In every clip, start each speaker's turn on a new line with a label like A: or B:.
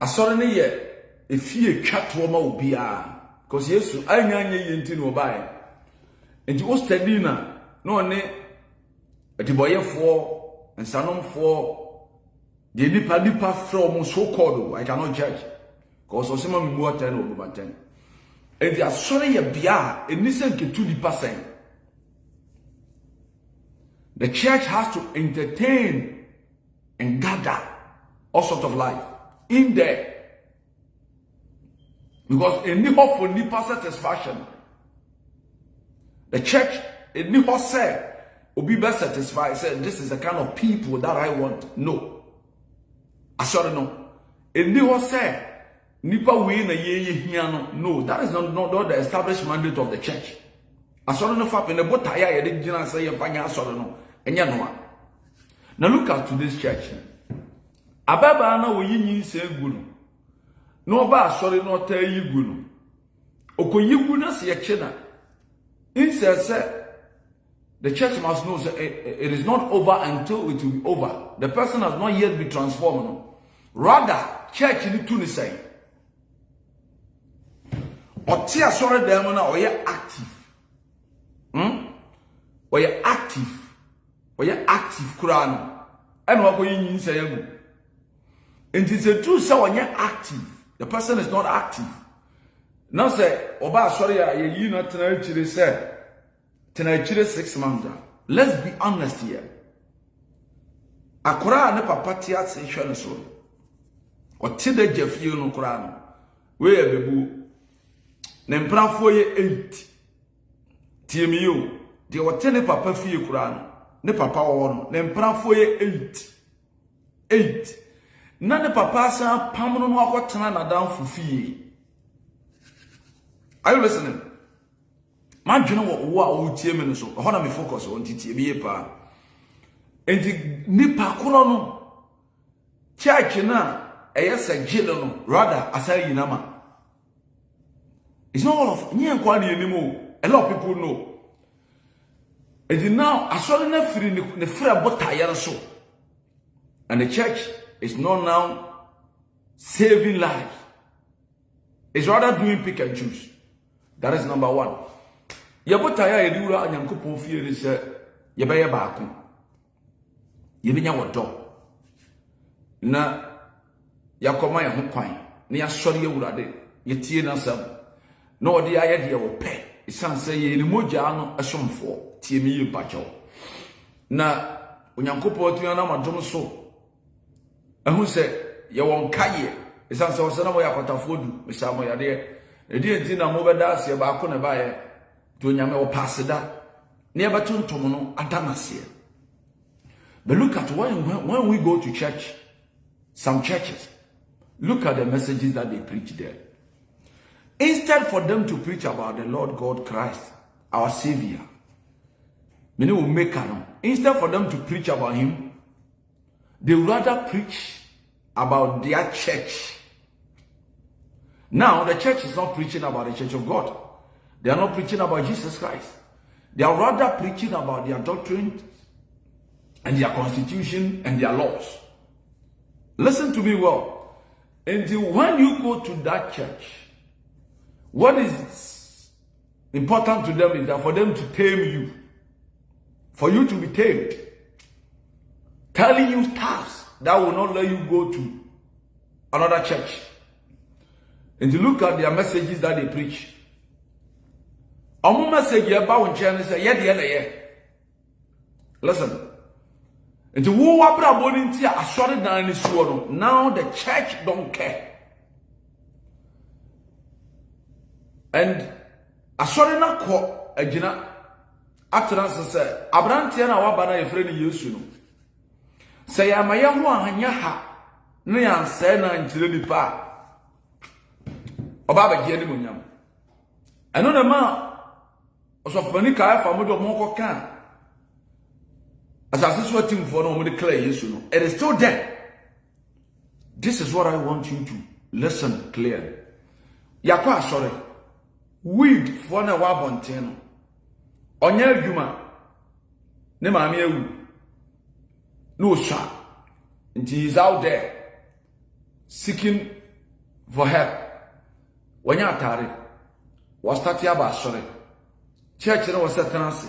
A: asore ne ye efie twato ma obia because yesu anyanye yenti no bae enti o study na no ne etiboyefo ensanomfo de nipa from so called I cannot judge because osema me more 10 over 10 enti asore ye bia enisen ketu nipa sen. The church has to entertain and gather all sorts of life in there. Because a new hope for nipa satisfaction. The church, a new hope said, will be best satisfied. Said, this is the kind of people that I want. No. I sorry no. A new hope said, nipa win a ye no. That is not the established mandate of the church. I saw no fap in the botaya, I didn't say a fanya sorrow no. And ya no. Now look at today's church. Ababa na wo yin say gunu. No ba sorry no tell you gunu. Okoyi gunu se ye chena. Say the church must know that it is not over until it will be over. The person has not yet been transformed. No? Rather, church need to say. Otia sorry dem na oye active. Oye active. Oye active Quran. And what you say? And it's a true so when you're active, the person is not active. Now say, Oba sorry, you not tonight say tonight 6 months. Let's be honest here. Akura ne papa tia se hwe so. O ti da jafie no kura no. We e bebu. Ne mpranfo ye 8. Tie mi yo. De o te ne papa fie kura no. Ne papa wo no. Ne mpranfo ye 8. Na ne papa sa pam no akotena na dan fufie. Are you listening? Man dwene wo a tie me no so. Ho na me focus on tie me pa. Enti nipa koro no church na eyesa gile no rather asai yinama. It's not all of nyen kwa na anymore. A lot of people know. And now asori na firi ne fira botaya so. And the church is not now saving lives. It's rather doing pick and choose. That is number one. Yabotaya edura anyankopon fie ni se yebeye baako. Yebenya wodo. Na yakoma ya ho kwan. Na yasori ewurade. Yetie na sam. Na odi aye de wo pe. Isan se ye ni mogya no esomfo. Tie mi yi pacho. Na onyankopon tu na madom so. Ehun se ye won kaye isan se wose na mo yakotafodu misa mo yade edi enti na mo beda ase ba ko ne ba ye to nyame wo paseda ne ba tuntum no adanase. But look at when we go to church, some churches, look at the messages that they preach there. Instead for them to preach about the Lord God Christ, our Savior, many will make canon. Instead for them to preach about Him, they rather preach about their church. Now, the church is not preaching about the church of God. They are not preaching about Jesus Christ. They are rather preaching about their doctrine and their constitution and their laws. Listen to me well. Until when you go to that church, what is important to them is that for them to tame you, for you to be tamed, telling you stuff that will not let you go to another church. And you look at their messages that they preach. Omo message about when say yeah. Listen. And the wo wabra boninti asori dan ni suo no. Now the church don't care. And asori na ko agina atranse say abrantie na waba na yefre ni Yesu no. Say ya maye ho ahanya ha ne yanse na nkire nipa. Oba ba gye ni monyam. Eno na ma osofani kai fa mo do mo ko kan. As I said, team for no declare yes, no. It is still there. This is what I want you to listen clearly. Yakwa sorry. Weed for na wa bonten. Onye adwuma. Ne maame ewu. No sha. And he is out there seeking for help. When you are tired, was starting about sorry. Church was a tenancy.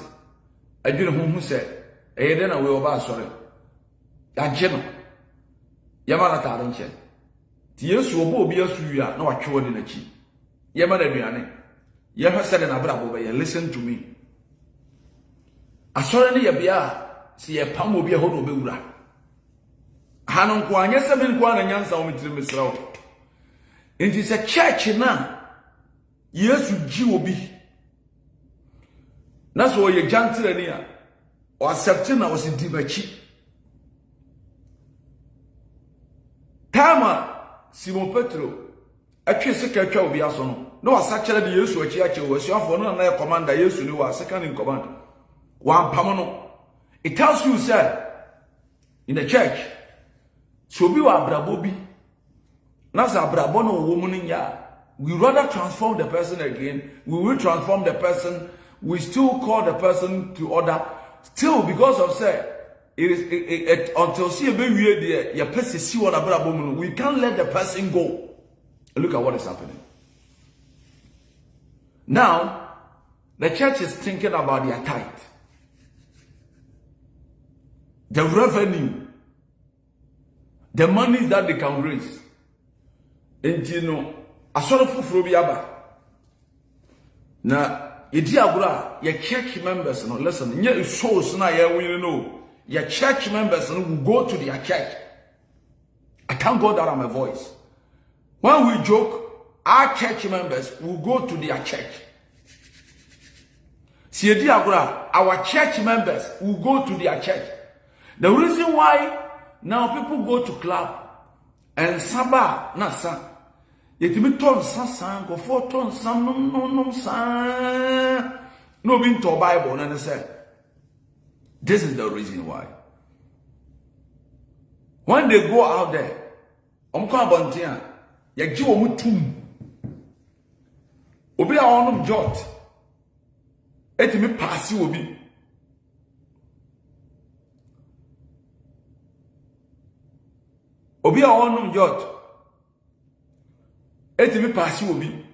A: I didn't who said, "Eh, then I will about sorry." That general, Yamana Taranche. Yes, you will be a suya, no, a chord in a cheek. Yamana Biane. Yama said an abrabo, listen to me. A sorry, a bia, see a palm will be a whole beura. Hanon Kwan, yes, I'm in Kwan and Yansa with Miss Row. It is a church now. Yes, you will be. That's why you're gentle near. Or September was in Dibachi. Tama Simon Petro. Actually, secretary will be asono. No, actually, the use of church was your for no commander. Yes, you were second in command. One Pamono. It tells you, sir, in the church, so be wa brabobi. Nasa brabono woman in ya. We rather transform the person again. We will transform the person. We still call the person to order. Still, because of say, it is until see a baby there, your person see what about woman. We can't let the person go. Look at what is happening. Now, the church is thinking about their tithe, the revenue, the money that they can raise. And you know, a sort of phobia. Now, your church members, no, listen, your souls now, you know, your church members will go to their church. I thank God that I'm a voice. When we joke, our church members will go to their church. See, our church members will go to their church. The reason why now people go to club and Sabah, Nasa. Yet me turn san go for turn san no san no been to Bible and say this is the reason why when they go out there omko abontia ya gi omu tum obi a onum jot etimi pass obi a onum jot etimi pass obi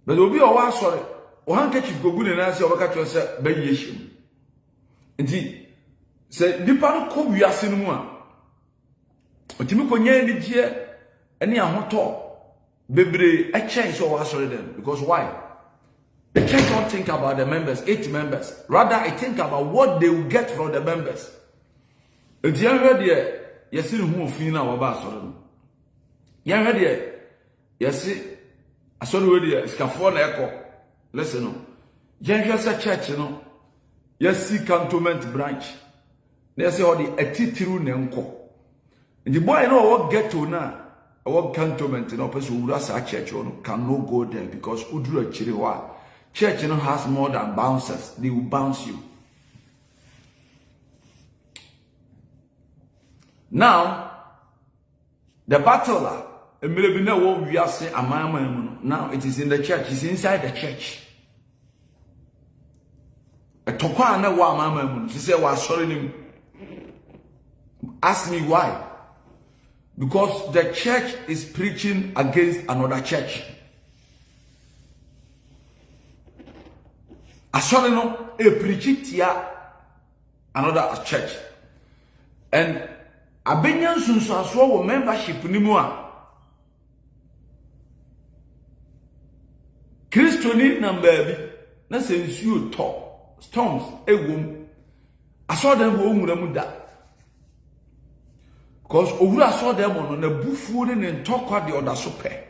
A: but obi o wa sore o handkerchief go gune na se o baka cho se ba yeshim nti se dipa no ko wiase no mu a otimi ko nya ni gie ene ahoto bebre a change so wa sore them because why the church don't think about the members 8 members rather I think about what they will get from the members nti ya hwe de yesiri hu ofin na wa ba sore no ya hwe de yes, I saw the way scaffold echo. Listen, no. Yes, a church, no. Yes, cantonment branch. They say all the etitiru nenko. And the boy know what get to now. What cantonment, no person who does a church can no go there because Udru Chiriwa. Church, has more than bouncers. They will bounce you. Now, the battle. Now it is in the church, it's inside the church. Ask me why. Because the church is preaching against another church. A preaching here another church. And a benyan sunso membership nimua. Christian number bi na sense you talk storms egwom I saw them go nwura da because owura saw them on na bufuo ne ntokwa de oda so pe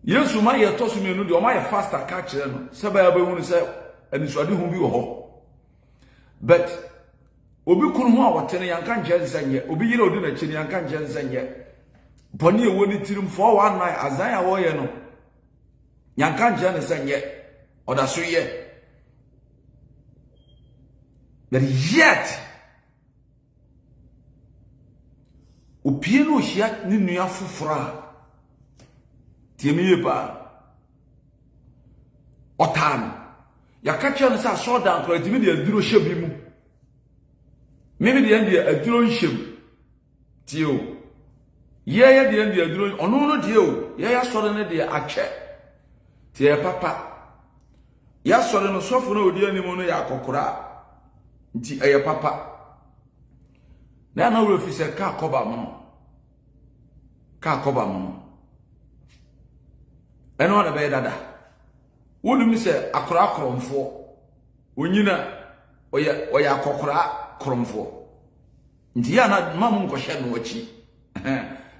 A: Yesu ma ye to so menu de o ma ye faster ka kire no se ba ya ba hu se aniswade hu bi wo ho but obi kunu ho a wote ne yanka nje nsanye obi yire odi na chini yanka nje nsanye boni ewo ni tirim 419 azan wo ye no Yankan Jan sanye or that's ye. But yet Upieno shiat ni nuya fufra Tiemiye ba Otan Yakacha nisa saw down for it media duro shebimu. Maybe the end a duro shim Tio ye de ndi aduro ono no de o ye ya sore ne de ache tie papa ya sore no sofo na odi anim no ya kokora nti eye papa na na wo fi se ka koba mo eno na be dada wonu mi se akora akromfo onyina oya akokora kromfo nti ya na mamu nkoshe no wachi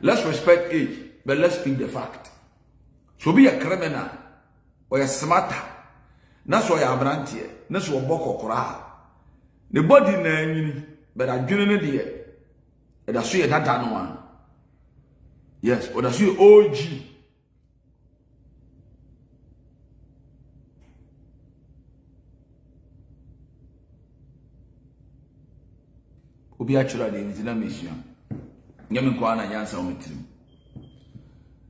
A: let's respect age but let's speak the fact so be a criminal or a smarter na so ya abrantie na so obokokora the body na nyini but adwene ne de e da so ye dada no an yes or da so ye OG obi achura de ntina mission nyame kwa na nyansa o metrim.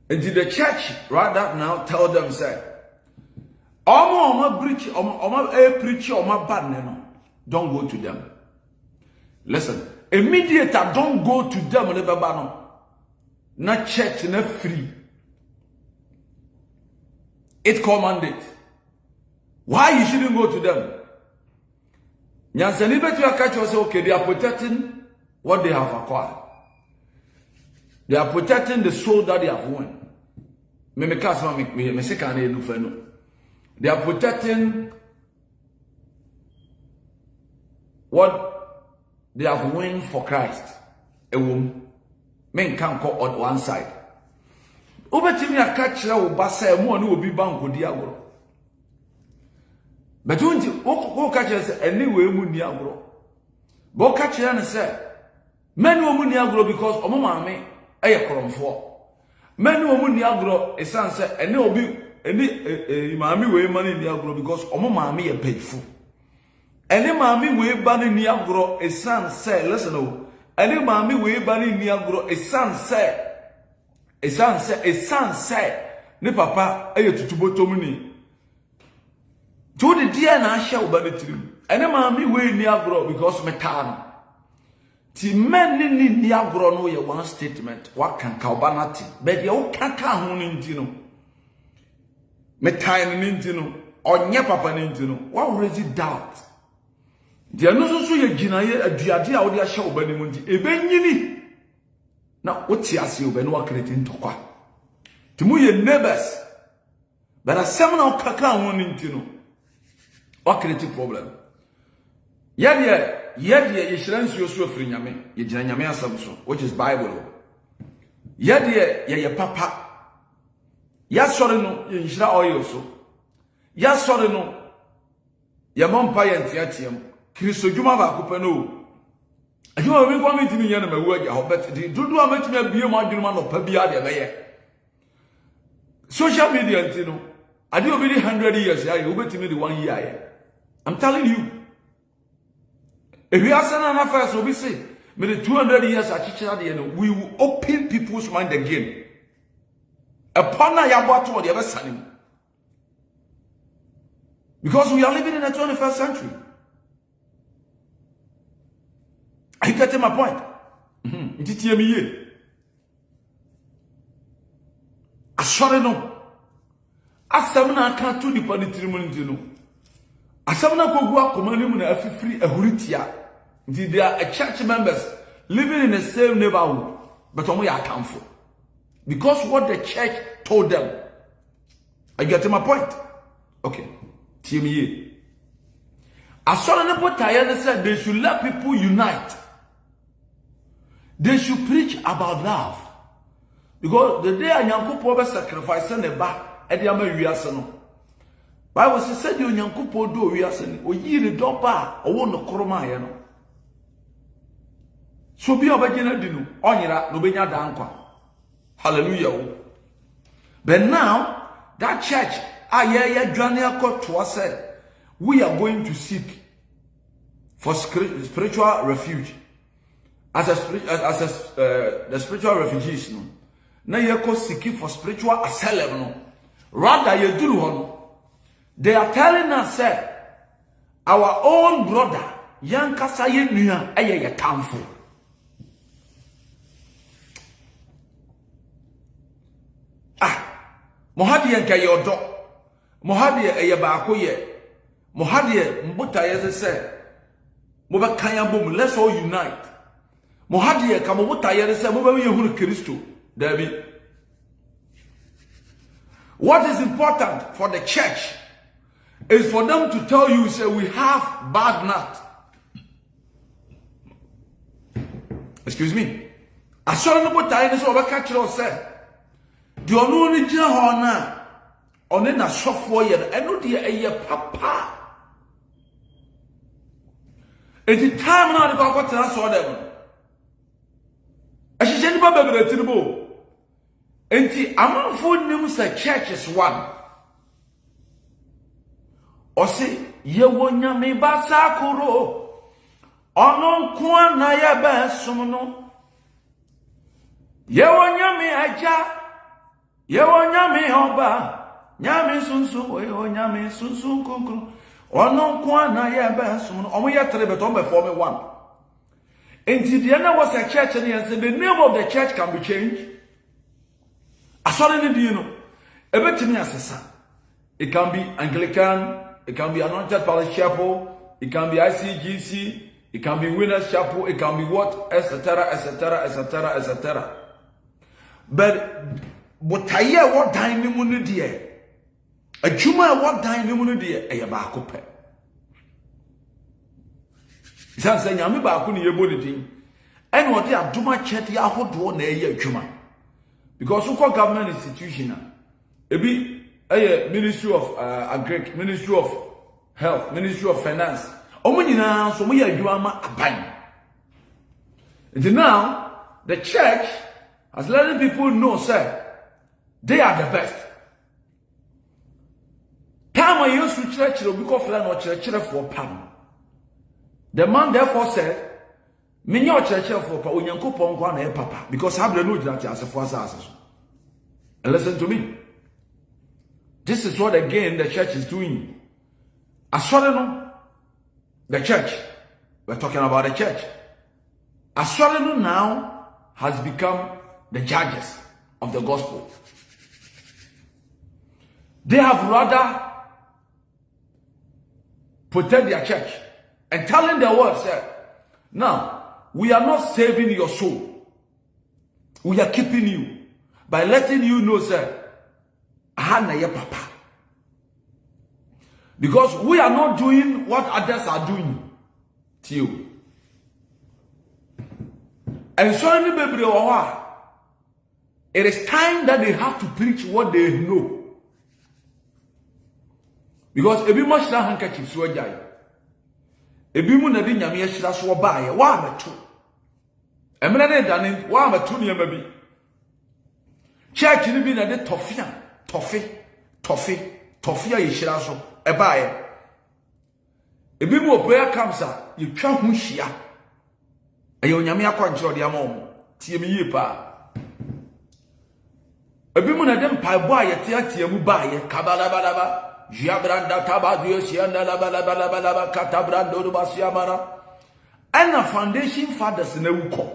A: And the church rather now tell them say omo preach omo bad no don't go to them. Listen, a mediator don't go to them never no. Na church na free. It commanded. Why you shouldn't go to them? Nyansa ni betu akacho say okay, they are protecting what they have acquired. They are protecting the soul that they have won. They are protecting what they have won for Christ. A woman. Men can't call on one side. Over to me, I catch her with Bassa and one will be bound with Diagro. But don't you catch us anyway, Muniagro? Bo catch her and say, men will Muniagro because Omama. Aye kromfo many omu ni agro esan say ene obi eni maami we mani ni agro because omo maami ye payful ene maami we bani ni agro esan say listen o ene maami we bani ni agro esan say ne papa aye tutubotom ni to the dia na ahia obani tirim ene maami we ni agro because metano ti men ni agro no ye one statement what can kaubanati but ye o kaka ho ni ntino metai ni ntino onye papa ni ntino what already doubt dia no so ye gina ye aduade a wo de ahye obani mu nti ebenyini na oti ase obani wa kreti ntokwa ti mu ye neighbors but asem na kaka ho ni ntino what kreti problem yeye yeshransu so afri nyame ye gina nyame asam so which is Bible ye papa ya sore no ye nhira oil so ya sore no ye mompa ye ntiatiam Kristo djuma ba ko pano adjuma bi ko mitimi nya na mawu agya ho bet di dudu amatimi abie mo adwuma no pa bia de be ye social media ntino ade obi 100 years ya ye obetimi di 1 year ye I'm telling you. If we are saying na first, we say, maybe 200 years we will open people's mind again. Upon na yabato the other side. Because we are living in the 21st century. Are you getting my point? Asore no. Asamna aka to the panitrimon no. Asamna kogu akomani mu na afifiri ahuritia. They are a church members living in the same neighborhood, but omo ya accountful. Because what the church told them. Are you getting my point? Okay. TME. Asore ne potaya said they should let people unite. They should preach about love. Because the day Anyankopo be sacrifice ne ba e de ama wiase no. Bible said you Anyankopo do wiase ni oyi ne doba owo no kroma ye no. So be obagina dinu onyira no benya dankwa. Hallelujah. But now that church ayaya dwane akoto said we are going to seek for spiritual refuge as the spiritual refugees no. Na yeko seeking for spiritual asylum no. Rather ye duru ho. They are telling us say our own brother yankasa ye nua eye ye kamfo. Mohadi enka yodo. Mohadi eye baako ye. Mohadi mbuta ye se moba kanya bom, let's all unite. Mohadi ka mobuta ye se moba ye hunu Kristo. Dabi. What is important for the church is for them to tell you, say, we have bad nut. Excuse me. I saw no time so I catch you say. The only jina on a software yen, and no dear a papa. At the time now the papa saw them. I should send Baba to the bow. And the amount for names the church is one. Or say, ye wonya me basakuro. Onon kwa na ya basumuno. Ye wonya me aja. Ye wonya me oba. Nyame sunsu, ye wonya me sunsu konkro. Onon kwa na ya basumuno. Omo ya three but on before me one. And the end was a church and he said the name of the church can be changed. I saw any do you know? It can be Anglican, it can be Anointed Palace Chapel, it can be ICGC, it can be Winners Chapel, it can be what, etc., etc., etc., etc. But I hear what time you want to do. A Juma what time you want to do? A Yabakope. It's saying, I'm about to be able to and what they are too much at Yahoo na a Juma. Because we call government institution, it be a Ministry of Agric, Ministry of Health, Ministry of Finance. Omunina so we are drama aban. And now the church has letting people know, sir, they are the best. Time I used to church will be called or church for pound. The man therefore said, "Me your church for pa Onyankopon kwa na papa because I have the knowledge that as a force asses." And listen to me. This is what again the church is doing. Assoreno, the church. We're talking about the church. Assoreno now has become the judges of the gospel. They have rather protect their church and telling the world, sir, now, we are not saving your soul. We are keeping you by letting you know, sir, Hana ya papa. Because we are not doing what others are doing to you. And so, it is time that they have to preach what they know. Because every much that handkerchief so jai. Ebi mu na di nyame ahira so baaye wa ameto emre ne dane wa ameto ne bi church ni bi na de tofi a yehira so e baaye ebi mu prayer camps a yetwa ho hia ayo nyame akwankyere de ama omo tie mi yie pa ebi mu na de mpaebo a yete mu baaye kabalabala Jiabranda tabadio sianda la bala katabrando do basiamara and a foundation fathers na wuko.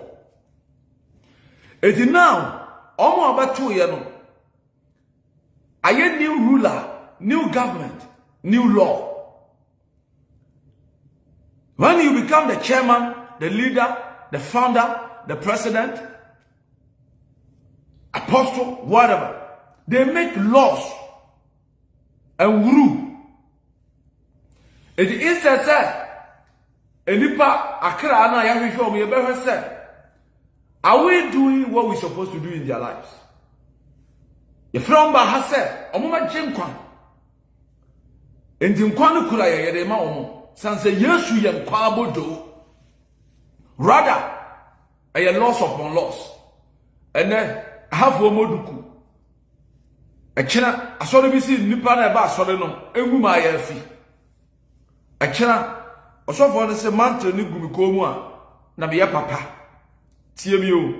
A: It is now omo abatu ye no. Aye new ruler, new government, new law. When you become the chairman, the leader, the founder, the president, apostle, whatever, they make laws and rule. It is said, Enipa akra na ya hwehwe omo ye behwe say, are we doing what we supposed to do in their lives? Ye from ba ha say, omo ma gyenkwa. Enti nkwa no kura ye de ma omo. Sanse Yesu ye nkwa abodo. Rather, a loss upon loss. And then have omoduku. Echena asore bi si nipa na ba asore no egu ma ya fi. Echena osofo ne se mantle ni gumi ko mu a na be ya papa. Tie mi o.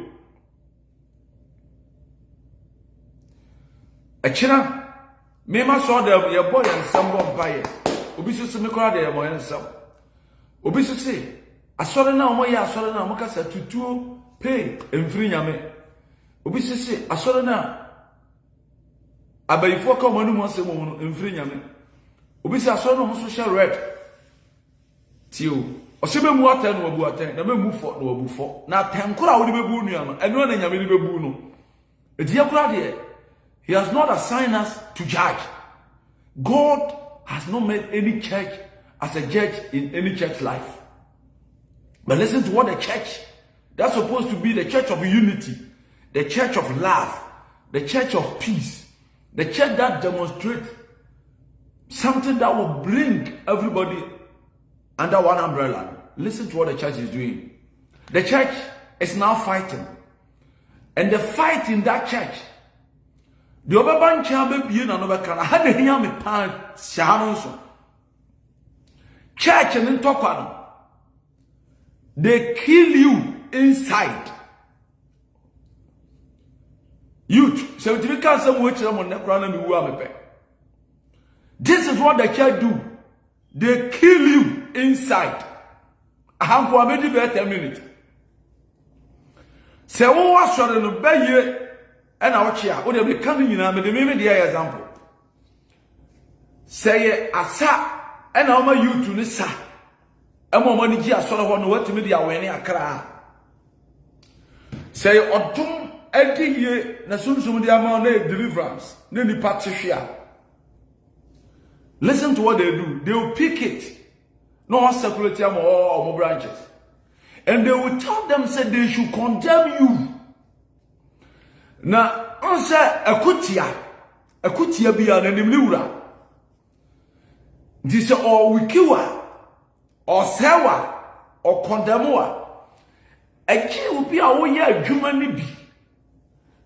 A: Echena me ma so da ye boy nsam bo mpa ye. Obi so se me kora da ye mo nsam. Obi so se asore na omo ya asore na omo kasa tutuo pe emfiri nyame. Obi so se asore na abayifo ka manu mo asem mo mfiri nyame obi si aso no so share red tio osebe mu aten no abu aten na me mu fo no abu fo na tenkora wo de bebu nua no eno na nyame de bebu no edi akura de he has not assigned us to judge. God has not made any church as a judge in any church life. But listen to what the church, that's supposed to be the church of unity, the church of love, the church of peace, the church that demonstrates something that will bring everybody under one umbrella. Listen to what the church is doing. The church is now fighting. And the fight in that church, the Obaban Chamber being an overcome, I had a yam pan, Shahanson. Church and in Tokano. They kill you inside. Youth, 70 some which I'm on the ground. This is what the church do. They kill you inside. I have for maybe 10 minutes. Say, what was your no bay and our chair? Would have become in a the example. Say, Asa and our youth to Nissa. A moment, dear, sort of one what to me, the away a cry. Say, Otum, every year, Nasun, the amount of deliverance, nearly Patricia. Listen to what they do. They will pick it. No one separate them or more branches. And they will tell them, say, they should condemn you. Now, answer a kutia be an enemy. This or wikiwa, or sewa, or condemnua. A key will be our year human be.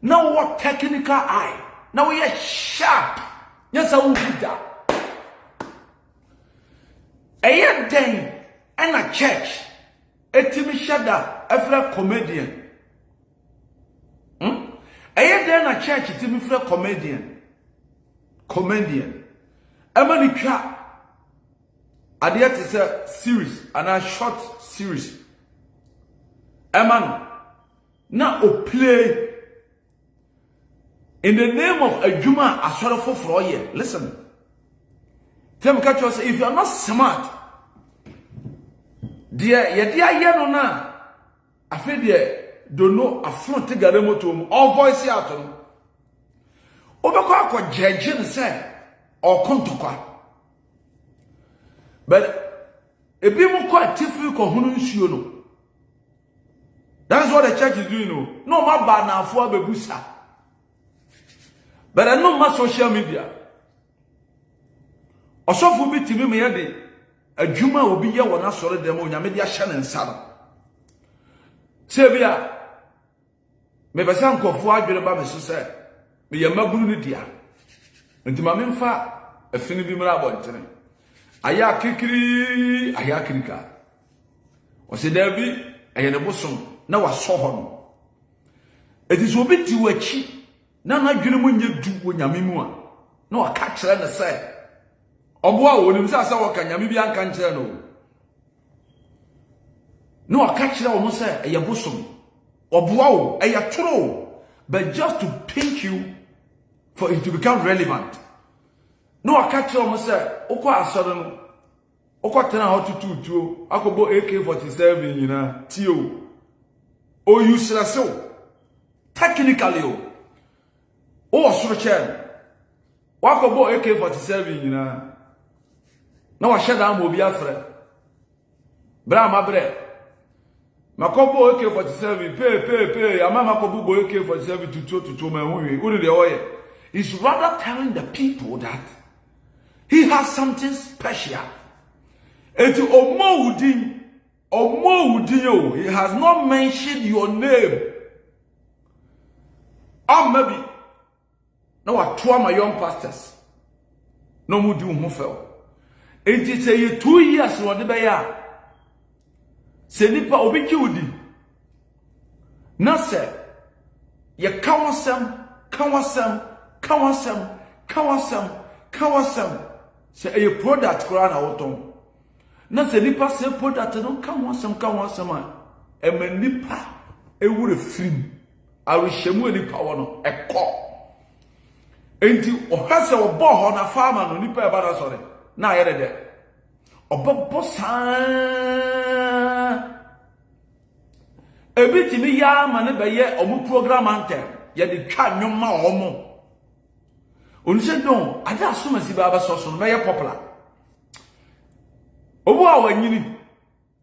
A: Now, what technical eye? Now we are sharp. Yes, I will do that. A day and a church. A Timmy Shada, a comedian. A day and a church, a Timmy comedian. Comedian. A many trap. I dare to say series and a short series. A man now play in the name of a Juma a sorrowful for a year. Listen. Tell me, catch us if you are not smart. Dear, yet, no, na. I feel dear, don't know a front to get them to all voice out. Overquack, judge, and say, or come to quack. But a people quite difficult, who know. That's what the church is doing. No, my bad now for a babusa. But I know my social media. Also, for me, to me, a Juma will be here when I saw them on your media channel. Sabia, maybe some of what you're about, Mrs. Say, be a mabu dear. And to my minfa, a finny marabot. Aya kikri, aya krika. Was it there be? I had a bosom. Now I saw him. It is a bit to a cheap. Now I get when you do when you're mimua. No, I catch her and say. Oboa wo nim sa wa kanya mi bia nka nkyere no no aka kire wo mo say eye bosom oboa wo eye toro but just to pinch you for it to become relevant no aka kire wo mo say okọ asoro no okọ tena how to tutuo akobo AK47 nyina tio o useless so technically o osoro chen wakobo AK47 nyina na wa sheda am obi afre bra ma bre makobo AK47 pe amama kobo AK47 tutu ma hu wi uni de oye is rather telling the people that he has something special eti omowudin yo he has not mentioned your name maybe na wa to my young pastors no mu di hu fel. Enti say you 2 years no de be ya se nipa obi kiudi na se ye kawasam se a product kura na woton na se nipa se product no kawasam e ma nipa e wure film a we shemu nipa wono e ko enti ohase obo ho na farmer no nipa e ba na sori na yere de obo san ebitimi ya ma ne beye omu program antem ye de twa nwoma omo onise don ada asoma si ba so so no ye popular obo a wanyini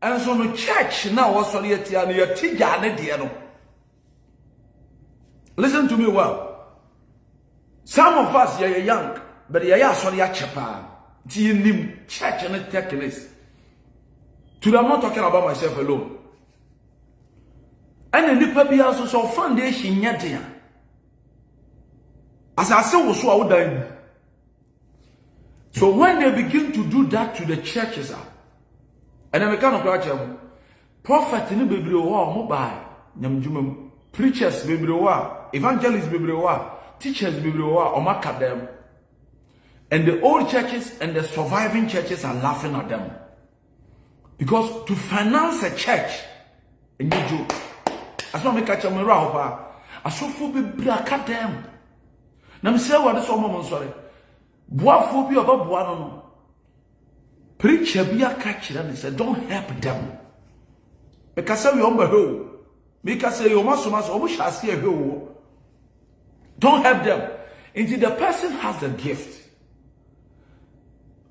A: enso no church na wo so ye tia no ye tigya ne de no. Listen to me well. Some of us are young, but you are sorry at Chapa. Church and techniques. Today I'm not talking about myself alone. And the people also so foundation yet. As I say, was so dying. So when they begin to do that to the churches, and then we kind of prophet in the Bible mobile, preachers evangelists teachers them, and the old churches and the surviving churches are laughing at them because to finance a church and you joke as one make a chamera as so for be black them. Now me say what is almost sorry boafo bi obaboa no preacher bi aka and say don't help them because we on beho because you must don't help them until the person has the gift.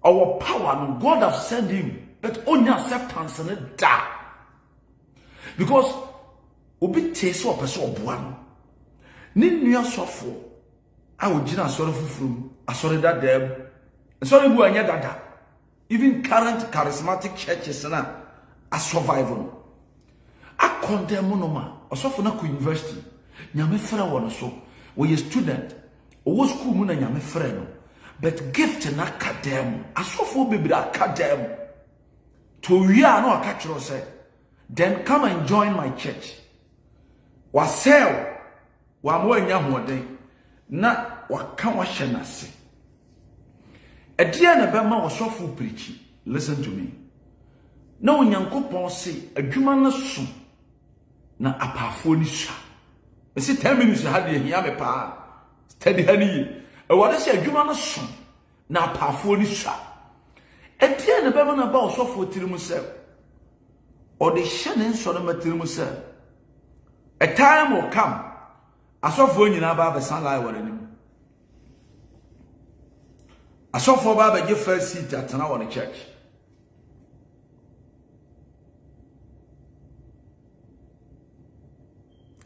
A: Our power, God has sent him, but only acceptance and it die. Because obi taste or person one. Ni new suffer. I would jina sorry from sorry that them. Sorry bu anya dada. Even current charismatic churches na are surviving. I condemn monoma. Osofo na ku university. Nyame fra wono so. We a student. O school mu na nyame fra no. But gift na academ. Asofo bebre academ. To we are no akachiro say. Then come and join my church. Wasel. Wa mo anya hoden. Na waka wa hye na se. Edia na be ma osofo preach. Listen to me. Na onyankopon say adwuma na so. Na apafo ni sha. Ese 10 minutes ha de hia me pa. Steady hani. E wade se adwuma no so. Na apafo ni sha. Etie na be na ba osofo tirimu se. O de hye ne nso no matirimu se. A time will come. Asofo nyina ba be san lai wore nim. Asofo ba be give first seat at na won church.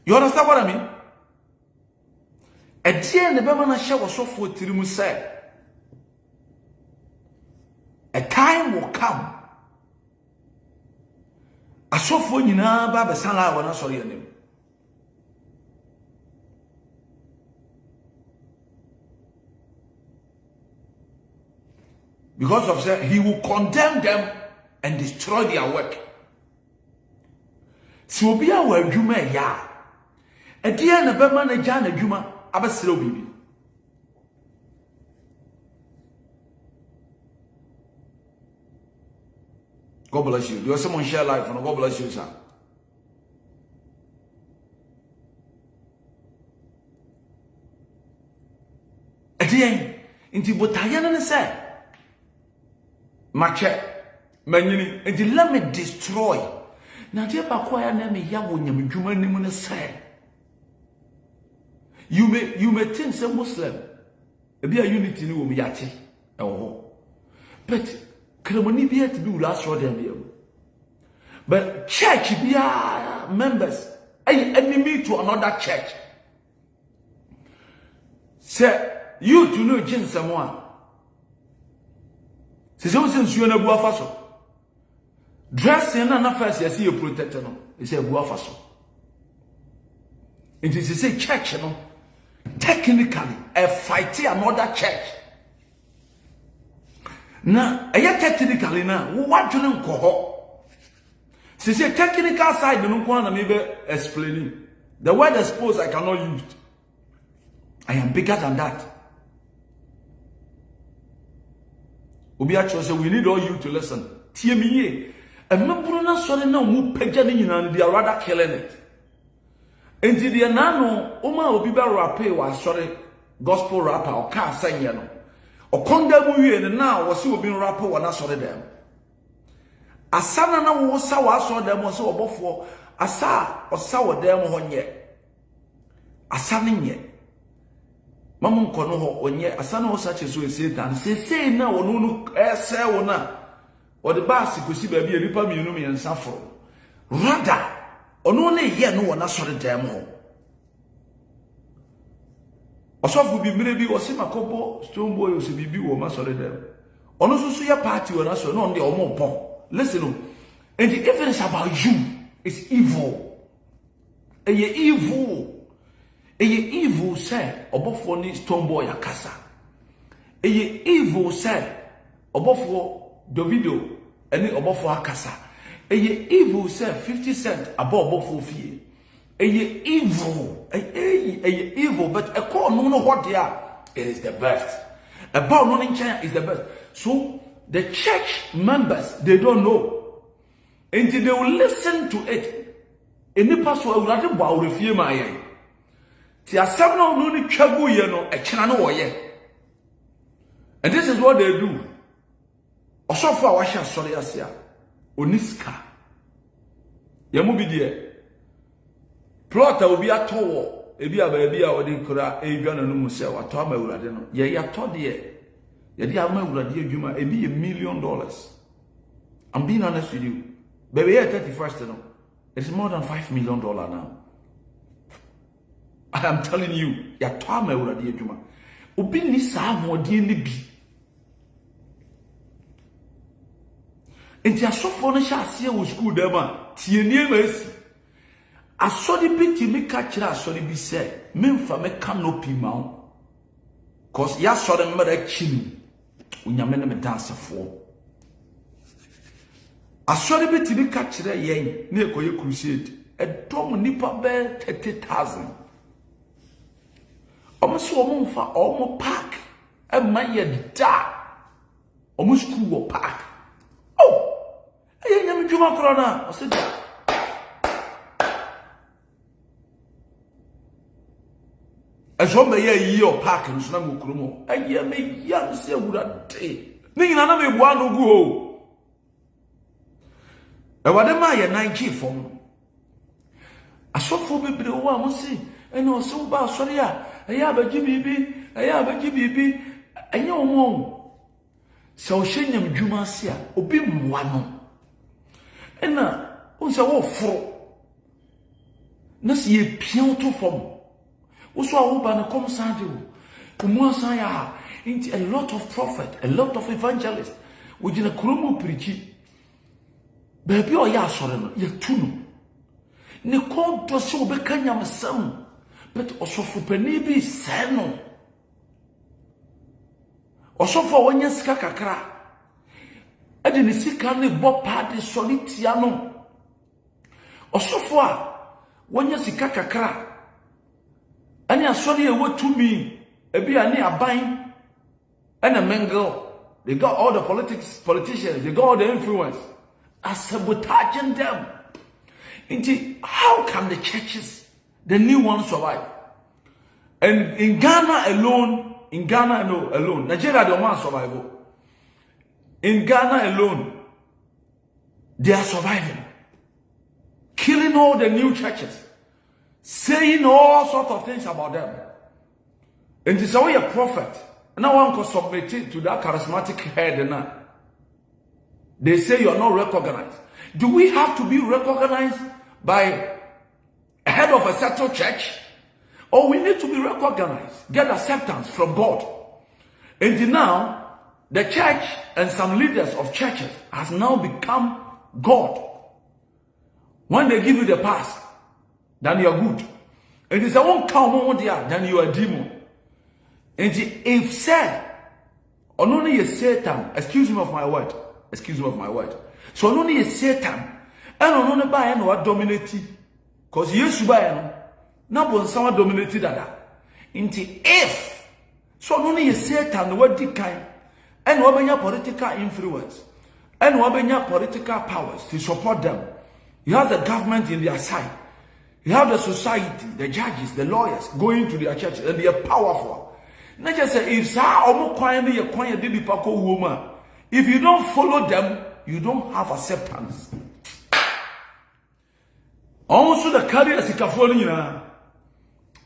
A: You understand what I mean? A dear the Bama share was so for Tirimu said. A time will come. I saw for you now, Baba Sala when I saw your name. Because of that, he will condemn them and destroy their work. So be our Jume ya. A dear na Bama na Jana Juma abasiro bibi. God bless you. Do someone share life and God bless you, sir. A dear inti botayana na say. Mache manyini inti let me destroy. Na dear bakwaya na me ya wo nyam dwuma nimu na say. You may think say Muslim. Ebi a unity ni wo mi yache. E wo. But kremoni bi et bi ula so dem bi. But church bi members ay enemy to another church. Say you to know jin someone. Se so sensuo na bu afaso. Dressing na first yes you protect no. E say bu afaso. It is say church no. Technically, a fighting another church. Now, technically now, what do you call? She say technical side, you know, maybe explaining. The word expose I cannot use. I am bigger than that. Obi actually say we need all you to listen. Tie me ye. A member na sorry now mu pagya ni nyina they are rather killing it. Enti de na no oma obi ba rape wa sorry gospel rapper or car sanya no okonda mu wie ne na wo se obi rapper wona sore dem asana na wo sa wa so dem wo se obofo asa osa wo dem ho nye asane nye mamu nkono ho onye asana wo sa cheso esetan sesei na wono no ese wo na wo de baasi kosi ba bi ebipa mienu me nsafo rada ono ne ye no wona sore dem ho osofu bi mire bi osi makobo stone boy osi bibi wo ma sore dem ono susu ya party wona so no de omo bon listen and the evidence about you is evil evil say Obofour ni stone boy akasa evil say Obofour Davido eni Obofour akasa evil say 50 Cent abo Obofour fie evil but a call no what they are, it is the best. A bow no in China is the best. So the church members, they don't know until they will listen to it. Any pastor will not bow refuse my eye. Tia sabno no ni chagu ye no e china no woye. And this is what they do. Osofa wa sha sori asia oniska yamu bi de plot obi atowo ebi aba odi kura edwa na no mu se wato ama urade no ye yato de ye de ama urade adwuma ebi $1 million. I'm being honest with you. Baby, here 31st no. It's more than $5 million now. I am telling you, yato ama urade adwuma. Obi ni sa amode ni bi. Enti asofo no sha ase wo school dem a tie nie ma esi. Asodi biti mi ka kira asodi bi se memfa me canopy ma cause ya sori mara chinu unyame ne me dance fo asodi biti mi ka kira yen na ekoye crusade edom nipa be 30,000 omoso omfa omo park e maye da omo school wo park oh e nyame djuma korona o se da Aso me ye yi o park nso na mokromo aye me ya se wurade ni nyina na me bua no gu ho e wade ma ye 9G fom asofo bebre wo am si ene o so ba sori a aye abaji bibi anye omo se o hyenyam dwuma se a obi mmoa no ena o se wo foro na se ye pian to fom also awoba na come Sunday kumu san ya into a lot of prophet, a lot of evangelists wojina kromo preach baby o ya sore no ya tunu ne ko do se obekanya msam but osofo pani bi se no osofo wonya sika kakra ade ne sika ne bo pade solitia no osofo a wonya sika kakra ani asori e wotumi ebi ani aban and a mingle. They got all the politicians, they got all the influence are sabotaging them. How can the churches, the new ones, survive? And in Ghana alone, Nigeria don't want survival. In Ghana alone, they are surviving, killing all the new churches, saying all sorts of things about them. And this is why a prophet, now one can submit it to that charismatic head. And they say you are not recognized. Do we have to be recognized by a head of a certain church? Or we need to be recognized, get acceptance from God. And now, the church and some leaders of churches has now become God. When they give you the pass, then you are good. And if someone come on there, then you are a demon. And if said, or only a Satan, excuse me of my word, so only a Satan, and only by no dominated, because yes, by no, someone dominated that. If so only a Satan, what the kind, and what your political influence, and what your political powers to support them. You have the government in their side. You have the society, the judges, the lawyers going to their churches, and they are powerful. na just say if sa omo kwan ne ye kwan ye de nipa ko wo if you don't follow them, you don't have acceptance. Also the carriers ikafo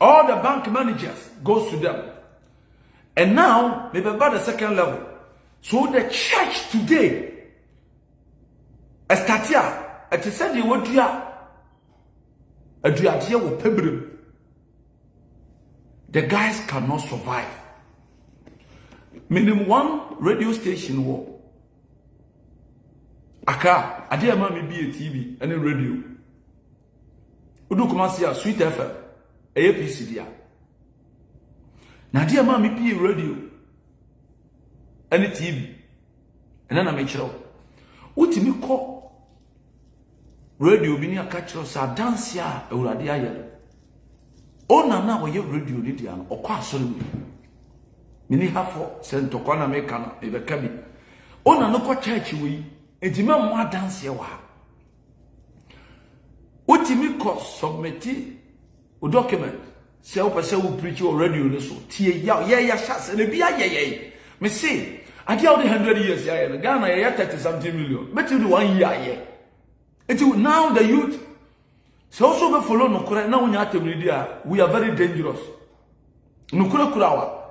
A: all the bank managers goes to them. And now maybe about the second level. So the church today estatia at said you want to the guys cannot survive. Minimum one radio station war. Aka, I dare me be a TV and a radio. Udu kuma see a Sweet FM, APC dia. Na dear mammy be a radio and a TV. And then I make sure. What me call radio bini a catch us a dance ya uradia yellow. Oh na we radio ni dia o kwa sorry. Mini hafo sent to kwana mekana ebe kabi. Oh na no kwa church we enti ma mo dance ya wa. Utimi ko submit o document say o pese wo preach o radio ni so tie ya sha se ne bia ye me say ade all the 100 years ya Ghana ya 30 something million better the 1 year ye enti now the youth so also be follow no kura na wonya atemridi a we are very dangerous no kura wa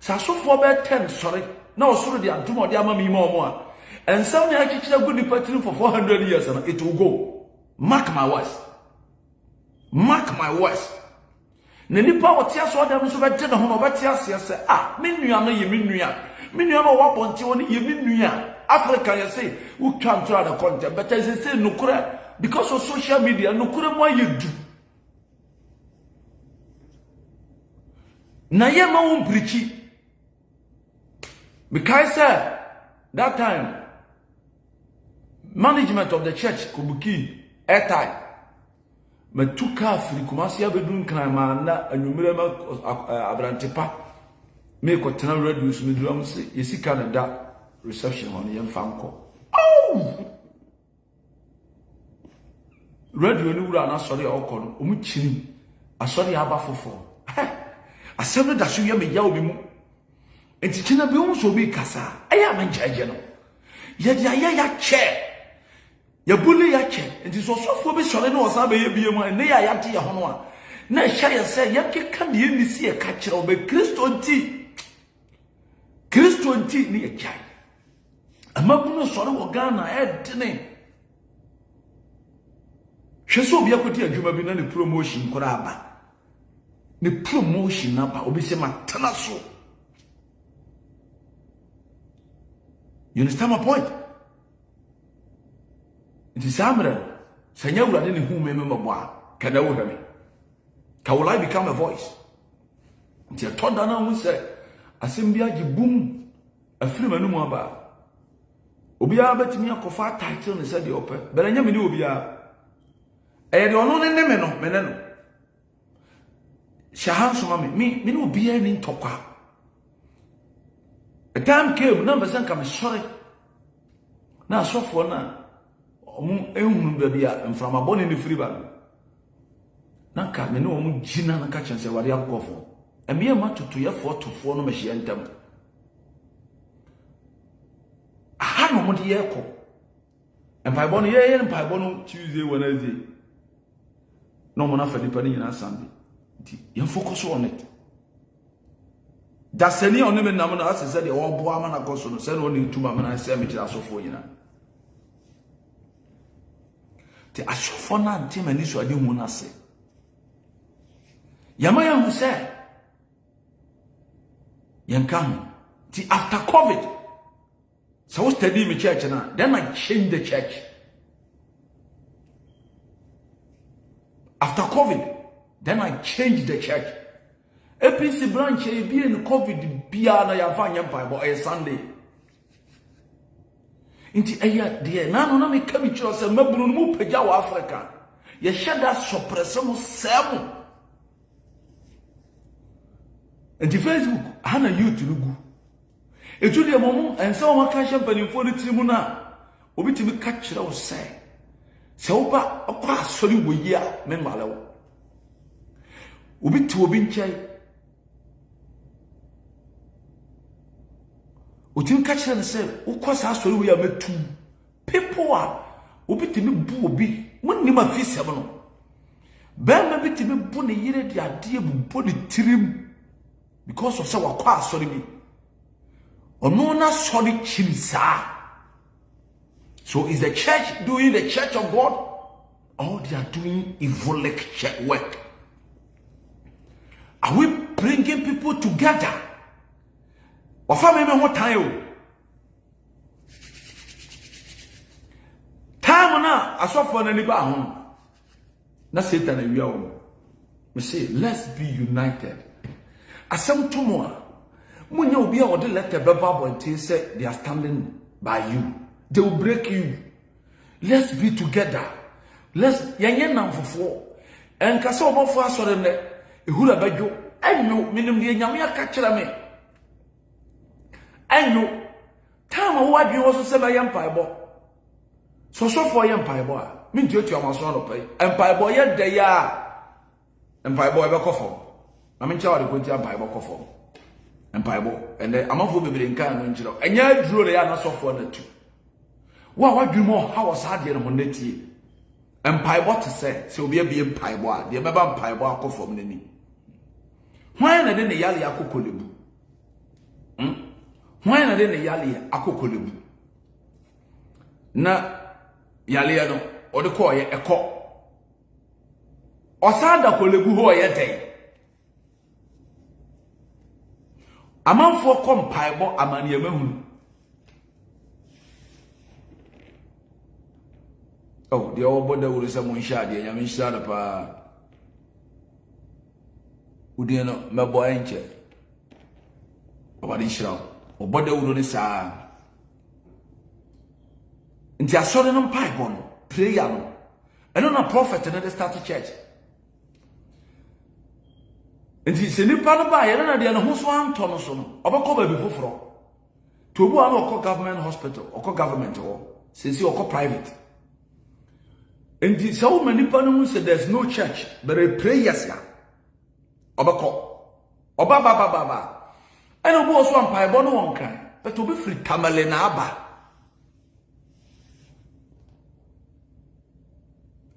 A: sa so for be 10 sorry na osoro de adom ode ama mi ma omo a and some ya kichira good department for 400 years and it will go. Mark my words. Mark my words. Ne nipa wotia so dem so be de ho no betia se me nua no ye me nua. Me nua no wa bonte woni ye me nua. Africa you say who can try the content but as say nukura because of social media nukura mo yedu. Na ye ma won preachi. Because that time management of the church kubuki airtime me tuka afri kumasi abedun kan ma na anwumere ma abrantepa me ko tena radio so me drum se yesi Canada reception on yem fanko radio ni wura na sori okọ no omu chini asori aba fofo asem da so ye me yawo bi mu enti china bi hu so bi kasa aya ma njaje no ye dia ya che ya bully ya che enti so sofo be sori no osa be ye bie mu ne ya te ye hono a na hya ye se ye keka de ye nisi ye ka kire obe Kristo nti ni ye jai amabuno sori wo Ghana edene hweso obi akoti adwuma bi na ne promotion kora aba ne promotion na ba obi se matana so. You understand my point? It is Amra. Sanya wura de ne hu me mabwa. Kada wo hame. Ka will I become a voice? Nti atonda na hu se asem bia gibum afiri manum aba. Obi a betimi akofa title ne se de ope. Beranya me ni obi a. E de ono ne me no, me ne no. Shahan so me no obi a ni ntokwa. A time came, number come sorry. Now, so for now, baby, and from a bone in the free bag. Nanka, me no Gina and catch and say what you have go for. And me a matter to your 4 to 4 no machine them. I had no money echo. And by bonny, and by bonum Tuesday, Wednesday. No more for the penny on Sunday. You focus on it. That's any on them and Namana said the old woman I got so send only to Mamma and cemetery as for you. The Ashofona and Tim and Israel didn't want to say. Yamaya who said, Yankan, after COVID, so I was studying the church now. Then I changed the church. After COVID, then I changed the church. APC branch be in COVID bia na ya fa nyempa bo Sunday. Inti eya de na no na me ka mi kiro se mabunu mu pagya wa Africa. Ye shada suppress mu semu. Inti Facebook hana youth lugu. Etu de momo ensa o maka champagne fo ni tirimu na obi timi ka kire wo se. Se wo ba akwa asori wo yi a me malewo. Obi ti obi nchai Otim catch and say, Ukwas has to we are met two people are obitimi bu obi. When you ma fi seven. Ben maybe to me bunny yere the idea body trim because of sour qua sorry me. Or no na sorry chimsa. So is the church doing the church of God? Or they are doing evil work? Are we bringing people together? Or family what time? Time na I saw for any bar. Na Satan and you me say let's be united. Asem tomorrow when you be able to let the Bible and say they are standing by you, they will break you. Let's be together. Let's yanye nam fofo en kase Obofour asore ne ehura badwo enyo minim de nyame aka kira me enyo time wo adwe wo so se ba yam paibo so for yam paibo a minti otu amaso no pai empaibo ye de ya empaibo e be kofo na me ncha wa de kwenti empaibo kofo empaibo ende amafo bebere nka no njiro enya duro le ya na so for na tu wa wadwe mo ha wo sa de no netie empaibo to say obi abie empaibo a de beba empaibo akofo m nani hwan na de ne yale akokolebu hwan na de ne yale akokolebu na yale no o de ko ye eko osada kolebu ho ye den amanfo kom paibo amane amahunu. Oh, the old body will say Monshad, and I'm shot up Udiano, my boy, ain't you? About this show, or body would only say. And they are sorting on pipe on, prayer. I don't know a prophet and they start to church. And he said, you part by, I don't know the who's one Thomason, or cover before. To go on government hospital, or government, or since you are private. And so many people say there's no church, but a prayers ya. Obako. Oba. I don't go so empire, but no one can. But to be free, Tamale na aba.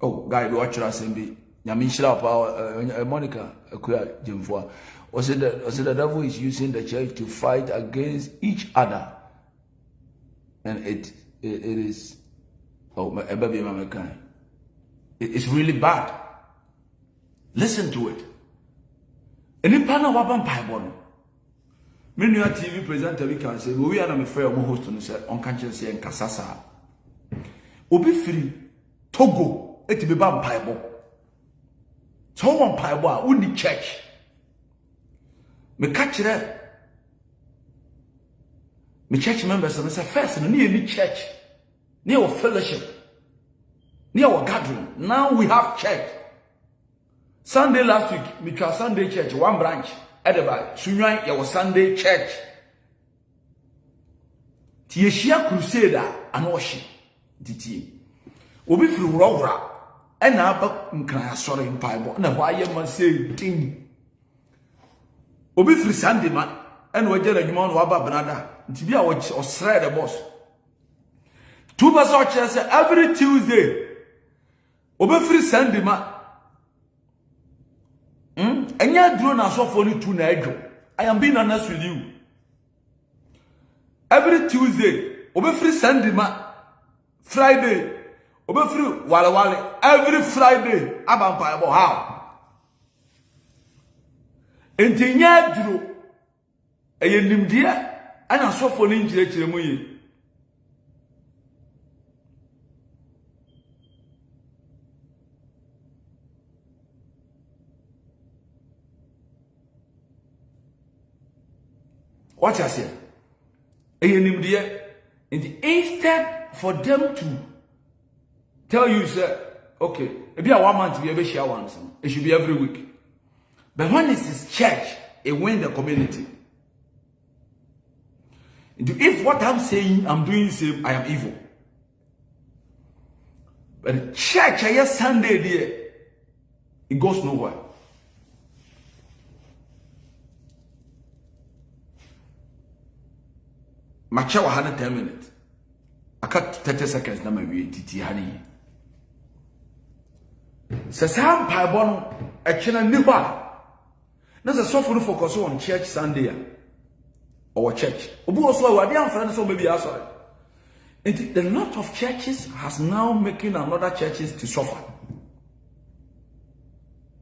A: Oh, guy, watch us and be. Yamishra power, Monica, Jimfoa. Was it the devil is using the church to fight against each other? And it is. Oh, my baby, my kind. It's really bad. Listen to it. Any partner waban Bible. Many TV presenter we can say we are not fair host on say on can't say and kasasa. Obi free Togo it be ban Bible. So one Bible we need church. Me catch that. Me church members and say first no need church. Near fellowship. Near our gathering. Now we have church. Sunday last week, we tried Sunday church, one branch. Edeba, Sunyan, your Sunday church. Tieshia Crusader and worship. Diti. Obi fru Rowra. And now, I'm sorry in Bible. And why you must say, ding. Obi fru Sunday man. And we get a man who have a banana. To be our shred the boss. Two church every Tuesday. Obi fru Sunday man. And you drone as of only 2 nights. I am being honest with you. Every Tuesday, Obi free Sunday, Friday, Obi free Wale. Every Friday, Abam Bible how. And the Yadro, a nim dear, and I saw for injury. What I say? Instead for them to tell you, sir, okay, maybe a 1 month, we share once. It should be every week. But when it's his church, it win the community. If what I'm saying, I'm doing the same, I am evil. But church, I Sunday there, it goes nowhere. macha wa 10 minutes. I cut 30 seconds na mawie titi hani. Se sam paebo no e twena ni ho a. Na se sofo no focus on church Sunday or church. Obu also we dey amfra na so maybe asori. And a lot of churches has now making another churches to suffer.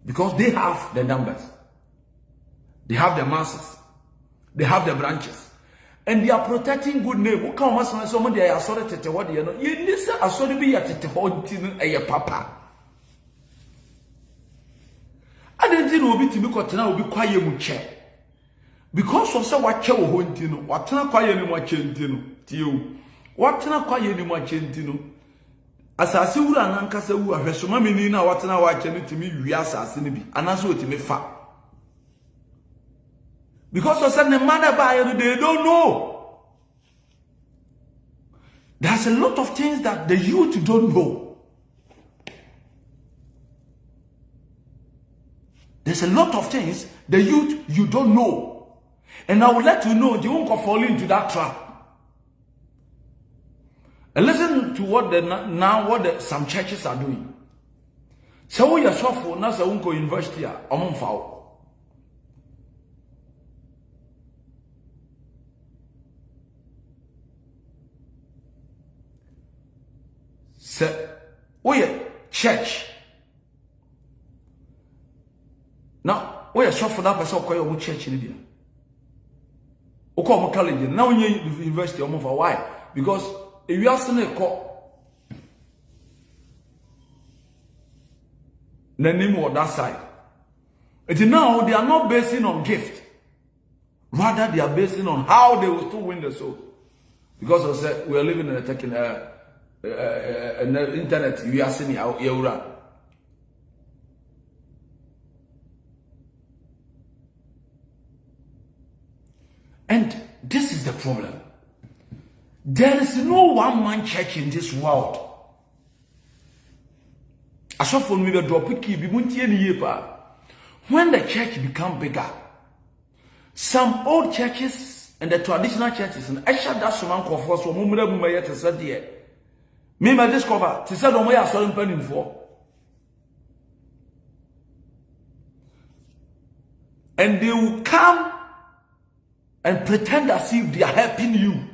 A: Because they have the numbers. They have the masses. They have the branches. And they are protecting good name. Who come once someone they are sorry to what you know. You listen, I saw be at the haunting a papa. I didn't know be to be caught now be quiet with chair. Because of so what chair haunting, what not quiet in what chentino to you. What not quiet in what chentino. As I see, Uran who are so many now, what now watching to me, we are assassin, and as what me fat. Because of sudden the mother buyer, they don't know. There's a lot of things that the youth don't know. There's a lot of things the youth you don't know. And I will let you know you won't fall into that trap. And listen to what some churches are doing. So we are for now unko university among foul. So we are church. Now we are for that person call church in India. Oko college now we university among for why? Because if you ask me the name of that side. And now they are not basing on gift. Rather, they are basing on how they will still win the soul. Because I said we are living in a internet. You are seeing how you run. And this is the problem. There is no one-man church in this world. I saw for me the drop key be when the church become bigger. Some old churches and the traditional churches and I shall that someone call for so moment to say dear. Me my discover to say no way I saw him penning for. And they will come and pretend as if they are helping you.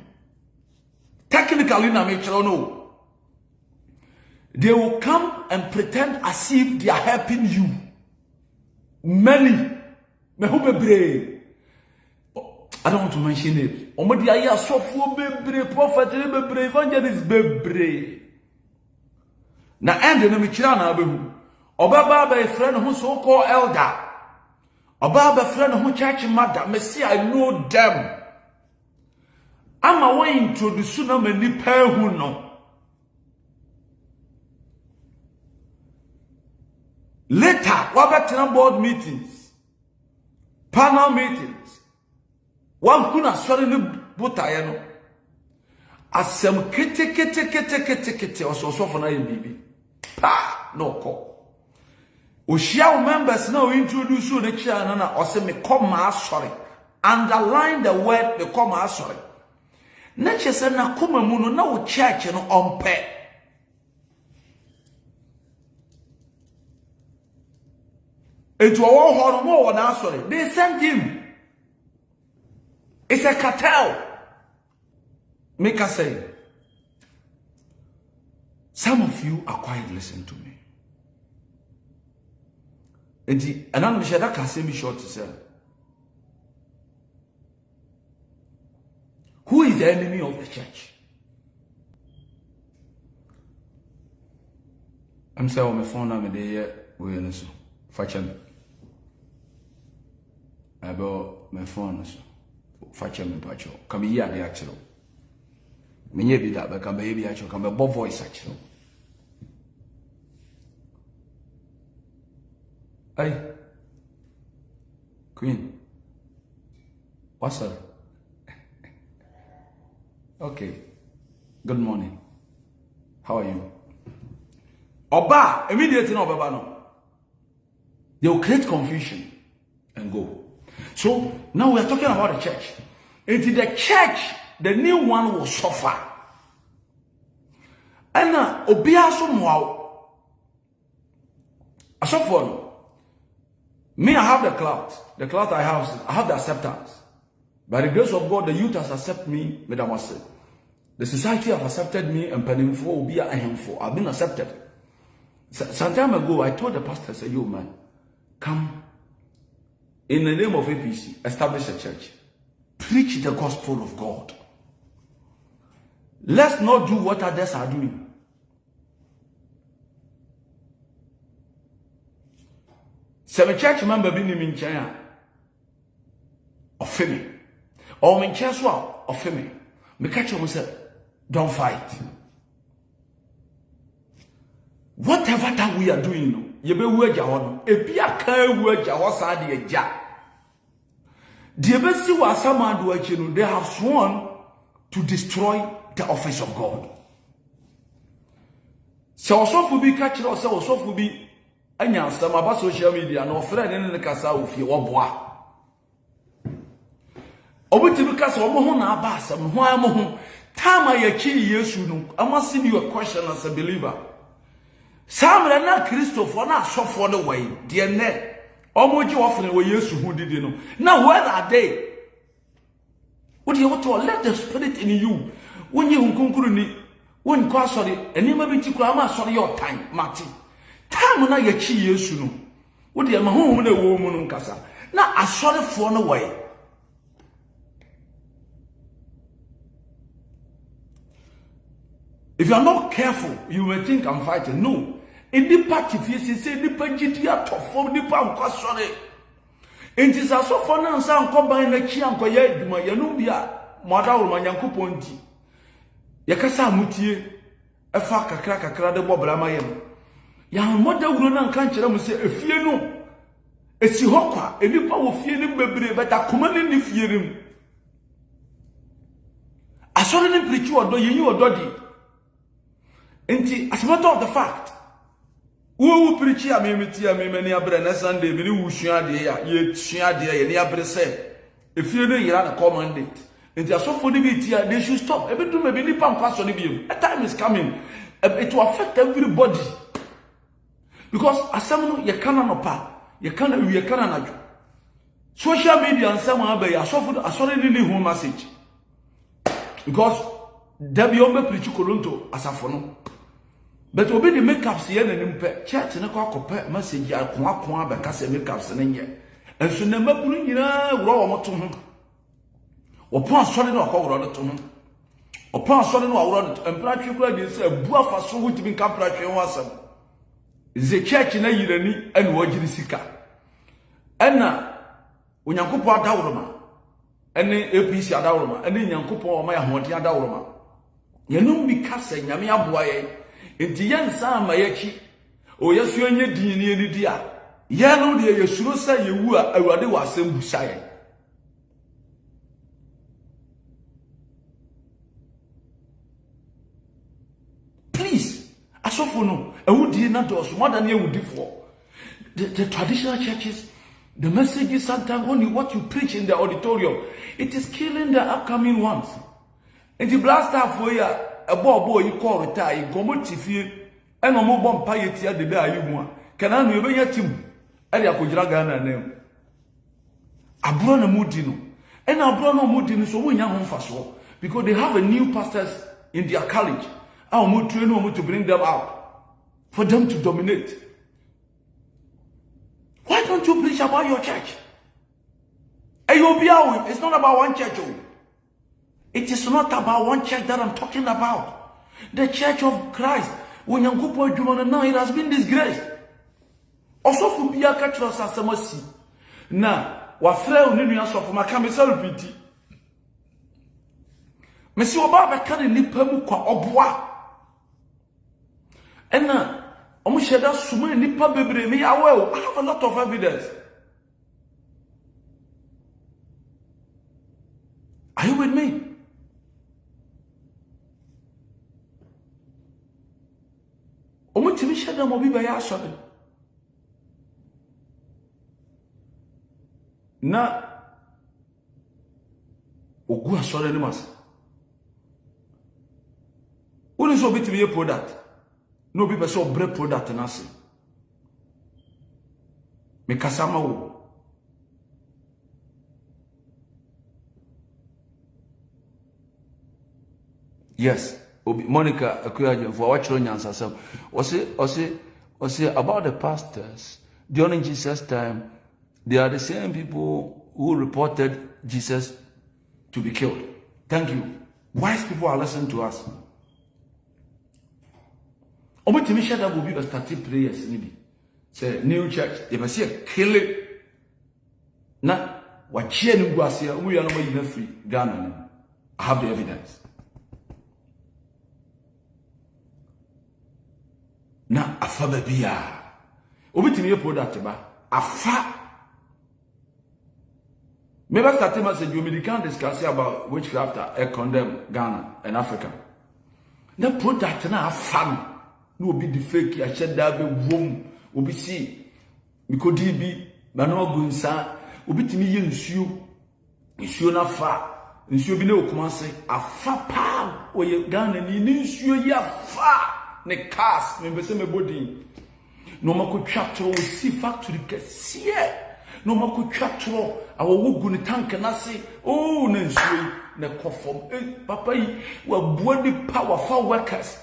A: Technically, no. They will come and pretend as if they are helping you. Many. I don't want to mention it. Prophet, evangelist, na end na me kira na abehu. Obaba ba friend who so called elder. Obaba friend who church mother. Me see I know them. Ama we introduce na mani pa hu no. Later, wabetena board meetings, panel meetings. One kuna sorry ni botaye no. Asem kete oso for na bibi. Pa no ko. Oshia members now introduce you the chair na ose me come sorry. Underline the word me come sorry. Na chese na kuma mu no na wo church no ompe. It was more than sorry. They sent him. It's a cartel. Make us say. Some of you are quiet, listen to me. And I'm sure that can say me short to say. Who is the enemy of the church? I'm saying on my phone I'm there. We are so. Fashion. About my phone so. Fashion me pacho. Come here the actual. Me be that, but come baby actual. Come above voice actual. Hey, Queen. What's up? Okay. Good morning. How are you? Oba, immediately no Oba no. They will create confusion and go. So now we are talking about the church. Into the church the new one will suffer. And obia so mo asofo me, I have the clout. The clout I have the acceptance. By the grace of God, the youth has accepted me, Madam Wase. The society have accepted me, and Pennyfo will be a handful. I've been accepted. Some time ago, I told the pastor, I said, yo, man, come in the name of APC, establish a church. Preach the gospel of God. Let's not do what others are doing. Seven church member be in China of me. Or in church of me. Me catch you say, don't fight. Whatever that we are doing, you be wage on. If you can't wage what's the ja. The best you are someone do they have sworn to destroy the office of God. So also for be catch us, also for be anya some about social media no friend in the kasa ofie oboa obutimi kasa obo ho na aba asam ho am ho time ya chi Yesu no I'm asking you a question as a believer. Samre na Christopher na asofo the way de ne omoji offering we Yesu hu didi no. Now where are they? What do you want to let the spirit in you when you nkunkuru ni when kwa sorry enima bi ti kura ma sorry your time mati time na ya chi Yesu no wo de ma honhom na wo mu no nkasa na asorefo no way. If you are not careful, you may think I'm fighting. No. In the party, if you say the Pagitia top from the Pam sorry. It is a so for now, some combine the Chianco Yaduma, Yanubia, Madauma Yankuponti. Yakasa Mutie, a faka crack a crowd of Bobramayam. Young mother will not can't say, if you know, a Sihoka, a new power feeling baby, but a commanding if you. I saw them preach you or do you or doddy. As a matter of the fact, who preach a mimitia many a Sunday, many who share the ye share the near say, if you know you are a commandant, and they are so for the media, they should stop. Every time maybe pump pass on the a time is coming, it will affect everybody. Because as someone you cannot pa, you cannot social media and someone be a suffered a sorry home message. Because there be only preach Kolonto as a phone. But obi the makeups here na nimpe church na kwa kope message ya kwa be ka se makeups na nye enso na mabunu nyina woro wo moto ho opo asore na okwo woro to ho opo asore na woro no empratwe kura di se bu afa so wutimi ka pratwe ho asam ze church na yirani ene wogiri sika ena onyankopɔ adawroma ene APC adawroma ene nyankopɔ o ma ya hode adawroma yenum bi ka se nyame aboa ye enti yansa ma yachi o yesu enye din ni enidi a ye no de yesuro sa yewu a awurade wa asem busaye. Please asofo no awudi na dos more than awudi for the traditional churches. The messages sometimes only what you preach in the auditorium, it is killing the upcoming ones. And the blaster for ya a boy you call retire, you come to feel, and no more bomb piety at the bear you want. Can I know your team? And I could drag a name. I brought a mudino, and I brought no mudino so when you're home for so because they have a new pastors in their college. I'll move to bring them out for them to dominate. Why don't you preach about your church? It's not about one church. It is not about one church that I'm talking about. The church of Christ. When you go now, it has been disgraced. Also for Biaka Trust as a mercy. Now, what frail Ninias of my camisal pity. Monsieur Obaba can nipamu kwa obwa. And now, I have a lot of evidence. Are you with me? Na ogu asore ni mas Who is obi to be a product? No people so bread product and us. Me kasama wo. Yes, Monica Agyapong for what children answer. Was it about the pastors during Jesus' time? They are the same people who reported Jesus to be killed. Thank you. Wise people are listening to us. Omo timi shada will be a starting prayers maybe. Say new church, they must say kill it. Na wachie ni guasia, we are not even free. Ghana. I have the evidence. Na afa babia. Obi timi ye product ba. Afa. Maybe starting message you can't discuss about witchcraft and condemn Ghana and Africa. The product na afa. No be the fake ya sheda be wom obi si mikodi bi na no go nsa obi timi ye nsuo na fa nsuo bi na okumase afa pa oye Ghana ni nsuo ya fa ne cast me bese me body no makotwa tro si factory kese no makotwa tro awo wogu ni tank na se oh na nsuo na kofom papa yi wa buadi power for workers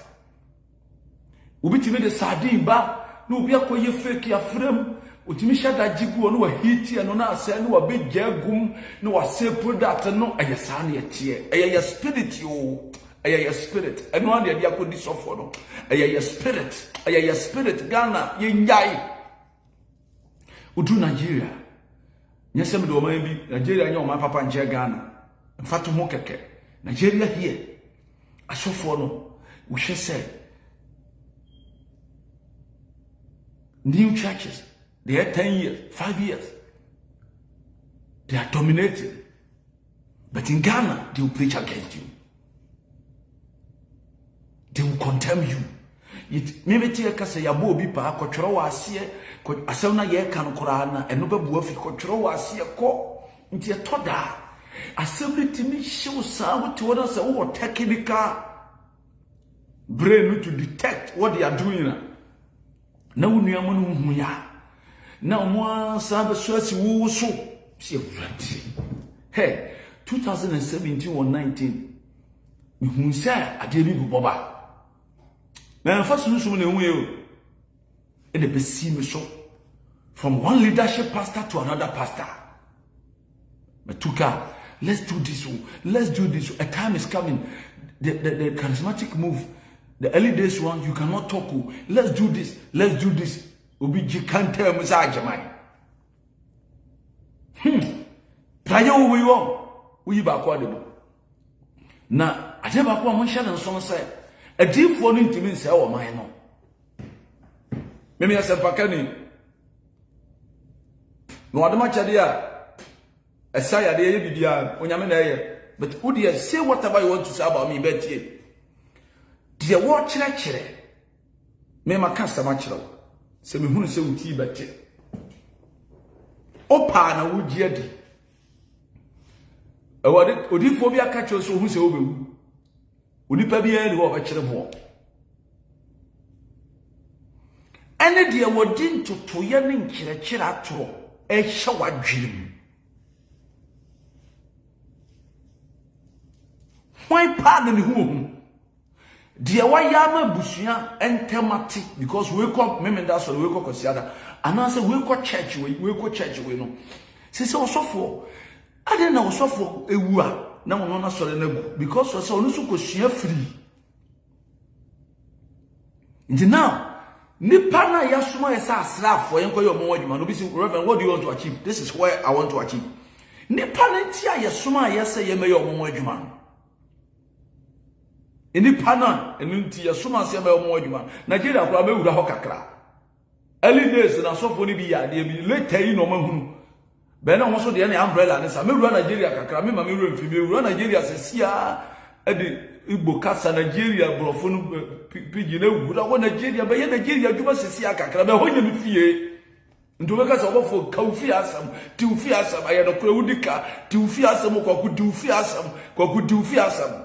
A: ubitimi de sardine ba no obi akoye fake ya frame utimi shada jigu no wa hiti no na ase no wa begya gum no wa say product no ayesa na yetie ayya spirit yo ayya spirit eno an de akodi sofo no ayya spirit Ghana ye nyai udu Nigeria nyesem de o man bi Nigeria nya o man papa nje Ghana mfato ho keke Nigeria here asofo no wo hwe say new churches, they are 10 years, 5 years. They are dominated. But in Ghana, they will preach against you. They will condemn you. Maybe tia kasa yabo obi pa akotworo wa ase asem na ye ka no kora na eno babu afi kotworo wa ase ko nti etoda asem litimi hyew sa wo te wona se wo technical brain to detect what they are doing na wonu amanu hu ya na omo sabe so asi wo so se wurati hey 2017 or 19 mi hu sa ade bi boba na fasu nso na hu e e de besi mi so from one leadership pastor to another pastor but tuka let's do this a time is coming the charismatic move. The early days one, you cannot talk. Let's do this. Obi can't tell me Agyapong. Prayo we backward. Na Agyapong mon share and son say a deep for to me say oh my no. Maybe I said pakani. No adama chadia. Esaya de bibia onyame na ye. But who dey say whatever you want to say about me bet the watch chere me makasa ma chere se me hunu se uti bete opa na wuji adi awade odifo bi aka chere so hu se obewu onipa bi ani wo ba chere bo ene de wodi ntoto ye ne nkire atoro e hye wadwim why pardon who dear why yama busua entemati because we come memenda so we come kosiada and I say we go church we no say osofo ade na osofo ewu a na wono na sore na gu because so onu so kosua free and now nipa na yasoma yesa asrafo yenko ye omo wadwuma no bi say Reverend, what do you want to achieve? This is where I want to achieve. Nipa na tia yasoma yesa ye me ye omo wadwuma Ini pana enunti yasoma se ma omo adwuma Nigeria kwa be wura ho kakra early days na sofo ni bi ya de bi later yi no mahunu be na ho so de na umbrella ne sa me wura Nigeria kakra me ma me wura mfi me wura Nigeria se sia edi igbo kasa Nigeria brofo no pigi na wura wo Nigeria be ye Nigeria adwuma se sia kakra be ho nya me fie ndo be kasa obofo ka ufi asam ti ufi asam aye no kura wudika ti ufi asam kwa ku di ufi asam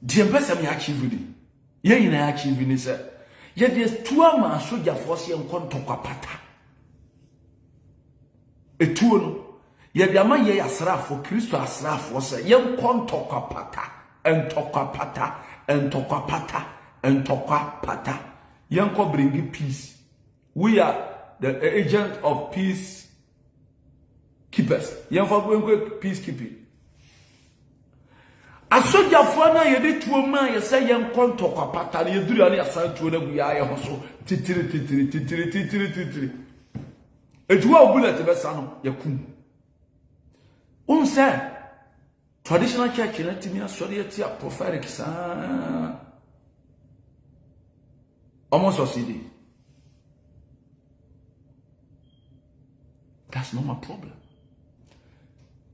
A: The empesa me achieve ni. Ye nyina achieve ni se. Ye de tuo ma soja force ye nkontokwa pata. Etuo no. Ye de ama ye asrafo Kristo asrafo se ye nkontokwa pata. Entokwa pata. Entokwa pata. Entokwa pata. Ye nko bring peace. We are the agent of peace keepers. Ye nko bring peacekeeping. Asoja fana ye de tuo ma ye say ye nkontokwa pata ye duru ani asantuo na gu ya ye ho so titiri ejuwa bullet be sa no ye kum say traditional church na timi asori ye tia prophetic sa almost succeeded. That's not my problem.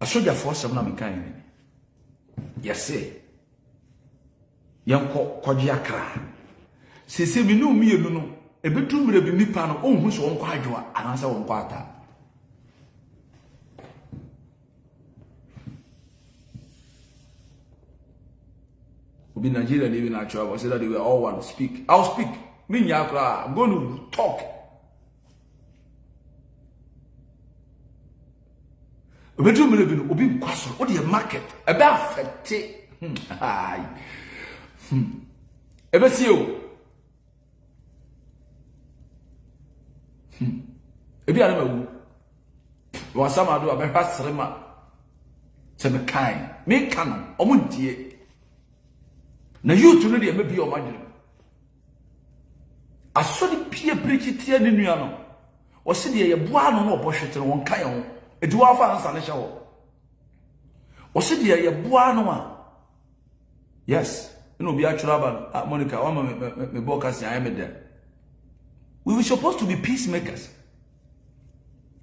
A: Asoja force na me kan yes, yanko kwajiakra. Sese mi no mienu no, ebetu mire bi nipa no onhu so wonko adwoa anasa wonko ata. Obi Nigeria dey na actual was that they were all one speak. I'll speak. Me nyakra, I'm going to talk. Obetu mire bi no obi kwaso, o dey market, e be affect. Ebe si o. Ebi ana mawu. Wa sama do abehwa srema. Se me kan. Me kan o muntie. Na youth no de mebi o madwene. Asodi pie preach tie ne nua no. O se de ye boa no na obohwete won kan ho. Edi wa fa ansa ne hye wo. O se de ye boa no a. Yes. You know, be a trouble. Monica, me bokas I am there. We were supposed to be peacemakers.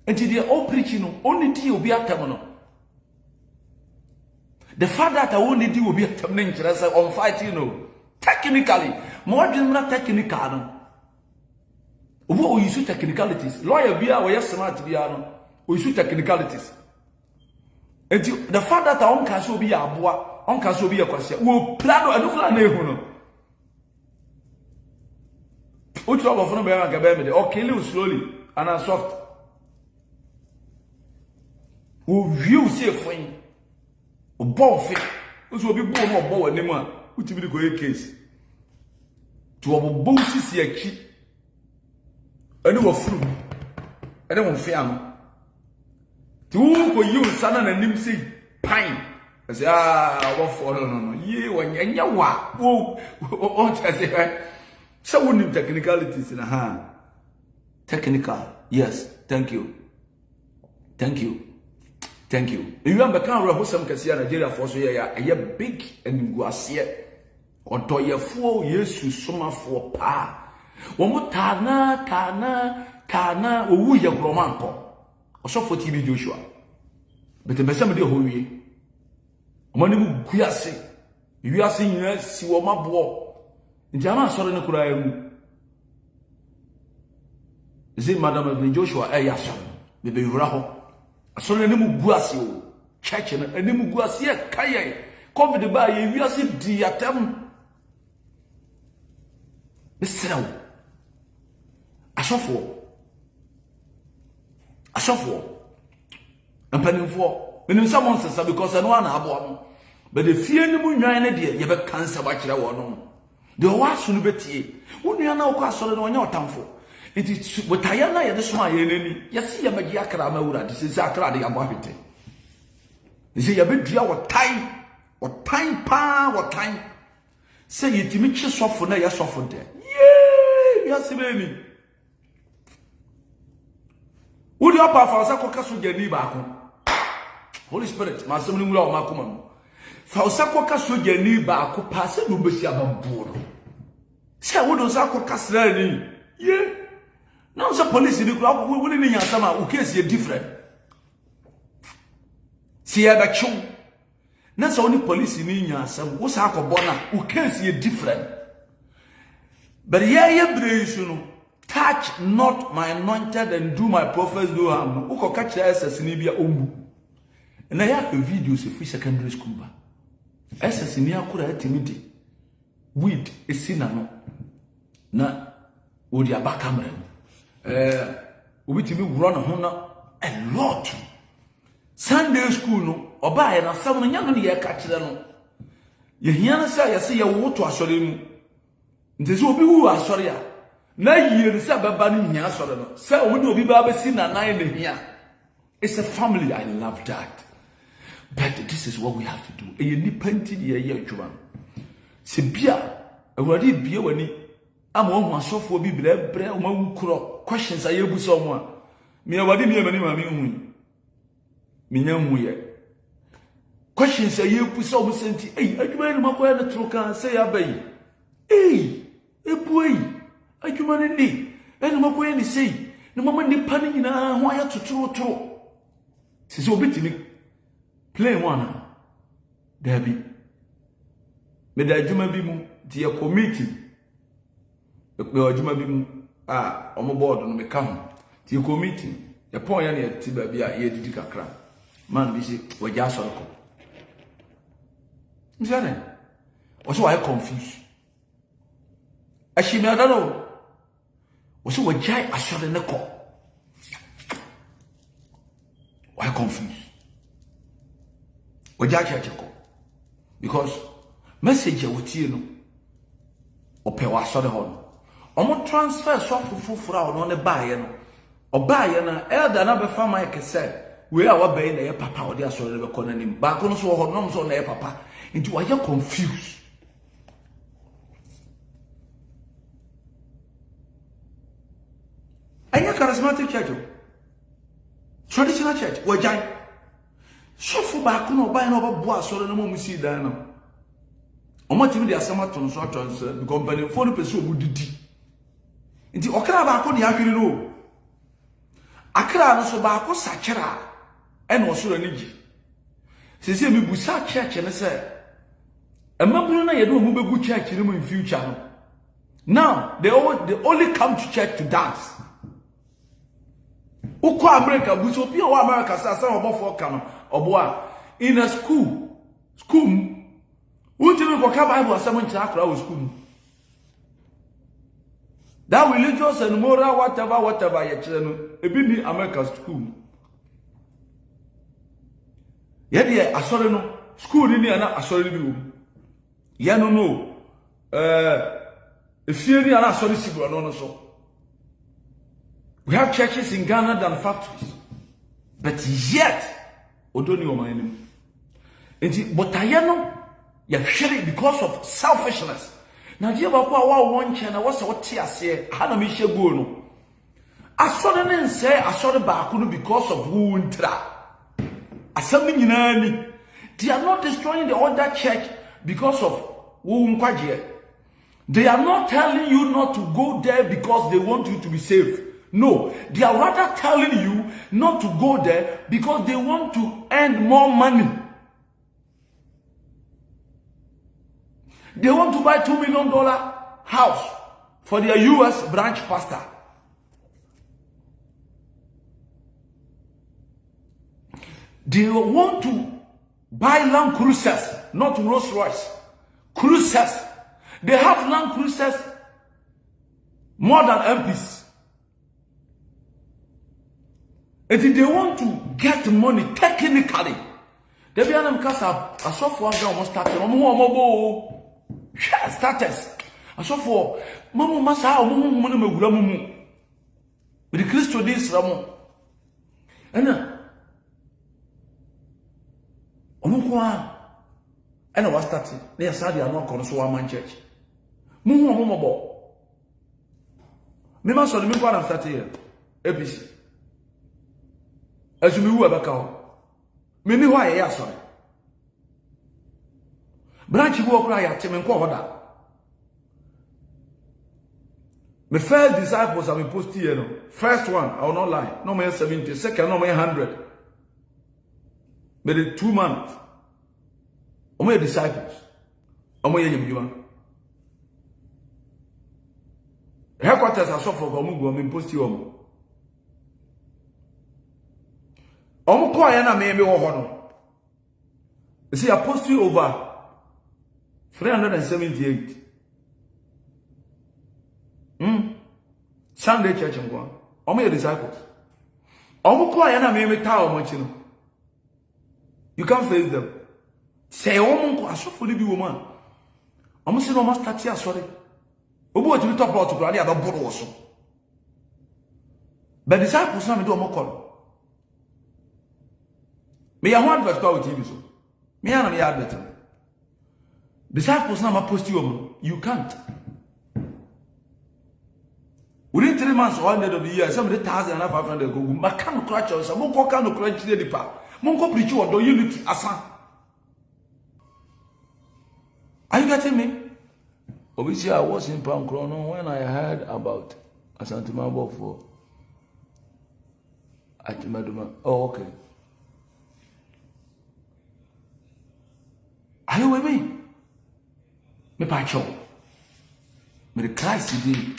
A: And they are all preaching only tea will be a terminal. The fact that I only do will be a terminal on fighting, technically, more than not technical. What we use technicalities. Lawyer be our smart be we use technicalities. And the fact that I can be a boy. On can so be a question. Wo plano adufla na ehu no. O trouble for no be an gabe me. O kill you slowly and soft. Wo view say fine. O bon fit. O so be bon no bo wani mu a. Uti bi go case. To obo sisi aki. Ani wo furu. Ani wo fi am. Ti wo ko yi sana na nim sei pine. I say, Obofour, no. Ye, when you wa. Oh, I say, so we need technicalities in a hand. Technical, yes, thank you. Thank you. Thank you. You remember, can't remember some Cassia Nigeria for so a big and guasia. Or to your four years, you summer for pa. One more tana, or woo your romanco. Or so for TV Joshua. But the best of the whole year. Money mu guase wiase nyina si wo mabo nti ama sore ne kura emu zi madam Evelyn Joshua ya so be be wura ho asore ne mu guase o church ne mu guase e kaye covid ba ye wiase di atam besrew asofo ampanimfo menim someone says because I know an abo but the fear no nwan ne de ye be cancer ba kire wo no de o waso no betie wonua na wo kwa sore no nya otamfo iti botaya na ye de so aye nani yesi ye magi akra ma wura de se akra de yabo ahwete isi ye be dua wo tai se yitimi chi sofo na ye sofo de ye yesi be ni wodi opa fa sa koka so gani ba ko Holy Spirit, my son, will not come. Fausako soja ni ba ko pass no be sia bambo. Say wo do sa ko kasra ni. Ye. Now say police ni kura wo ni nya sama o case ye different. See ya ba chu. Na so ni police ni nya sam wo sa ko bona o case ye different. But ye brace no touch not my anointed and do my prophets do harm. Wo ko ka kira SS ni bia ombu. Na ya videos free secondary school ba. SS ni akura atimidi. weed esi na no na odi aba camera obi timi wuro no ho na a lot. Sunday school no oba ye na sam no nya no ye ka kire no ye hia na say ye se ye wo to asore mu nti se obi wu asore a na yie se baba no hia asore no se obi obi ba ba si na nan na hia. It's a family. I love that. But this is what we have to do. E ni panti ye ye adwuma. Se bia awurade bia wani ama ho asofo bi bre o ma wukuro questions aye bu so mo a me awurade mi amani ma me hu me nya hu ye questions aye bu so mo senti adwuma ni makoya na troka say abai ebu adwuma ni ni eni makoya ni sei ni mama ni pa ni nyina ho aya totoro sisi obitimi play one Debbie me da adwuma bi mu di a committee me adwuma bi mu omo board no me ka ho di committee e pon ya na ti ba bi a ye didi kakra man bi si wagya asoro ko mzane o so I confused ashimi adano o so wagya asoro ne ko why confused wagya checheko because message wotie no ope wa so de ho omo transfer so fufura ono ne baaye no obaaye na elder na be fa mic say we a wa bayi na ye papa odi aso le be kona nim ba ko no so ho no so na ye papa nti wa ye confused anya charismatic church traditional church wajai sofu ba ko no obaaye na obo aso le no mo musi dan no omo timi de asama to so atonso because company for no person omu didi nti okra ba ko ne ahwiri no akra no so ba ko sakira ene osoro nigi sese mi busa church ne se emaburu na ye do omu begu church ni mu in future no now they only come to church to dance uko America buso pia wa America sa Obofour ka no oboa in a school who tell me what Bible as someone chakra was school. That religious and moral whatever you children a bit American school. Yet I saw no school in here I saw you. Yeah no. If you are not sorry no so. We have churches in Ghana than factories. But yet Odoni o man. And but I know you share it because of selfishness. Now, do you have one channel? What's what tears Hana Misha Guno. I saw the name say, I saw the Bakunu because of Wuntra. I saw me in they are not destroying the other church because of Wunkwaje. They are not telling you not to go there because they want you to be safe. No, they are rather telling you not to go there because they want to earn more money. They want to buy $2 million house for their US branch pastor. They want to buy Land Cruisers, not Rolls Royce. Cruisers. They have Land Cruisers more than MPs. And they want to get money technically. They be an casa a software almost started. Status. And so for Mamu Masa, Mumu, with the Christo this Ramon. And I was starting. They are sad, they are not going to one church. Mumu. Mima saw the Miko and started here. ABC. As you move back out. Mimi, why, yeah, sorry. Branch walk right at him and call that. The first disciples have been posted here. First one, I will not lie. No more 70. Second, no more 100. But in 2 months, how many disciples? How many you headquarters are so for Gomugo, I mean, post you. Omokoyana may be one. You see, I post you over 378. Sunday church and go. Omo your disciples. Omo kwa ya na me ta omo chi no. You can't face them. Say omo ko asofo li bi wo ma. Omo se no must start here sorry. Obo o ti bi top lot to grade ado bodo wo so. But disciples na me do omo call. Me ya one verse kwa TV so. Me ya na me ya admit. Disciples na ma post you can't. Within 3 months or 100 of the year, some of the 1,500 go. Makano crutch or some more can crutch the pa. Monko preach you or unity asa. Are you getting me? Obviously, I was in Palm Chrono when I heard about Asante Obofour. Oh, okay. Are you with me? Me pacho. Me the Christ today.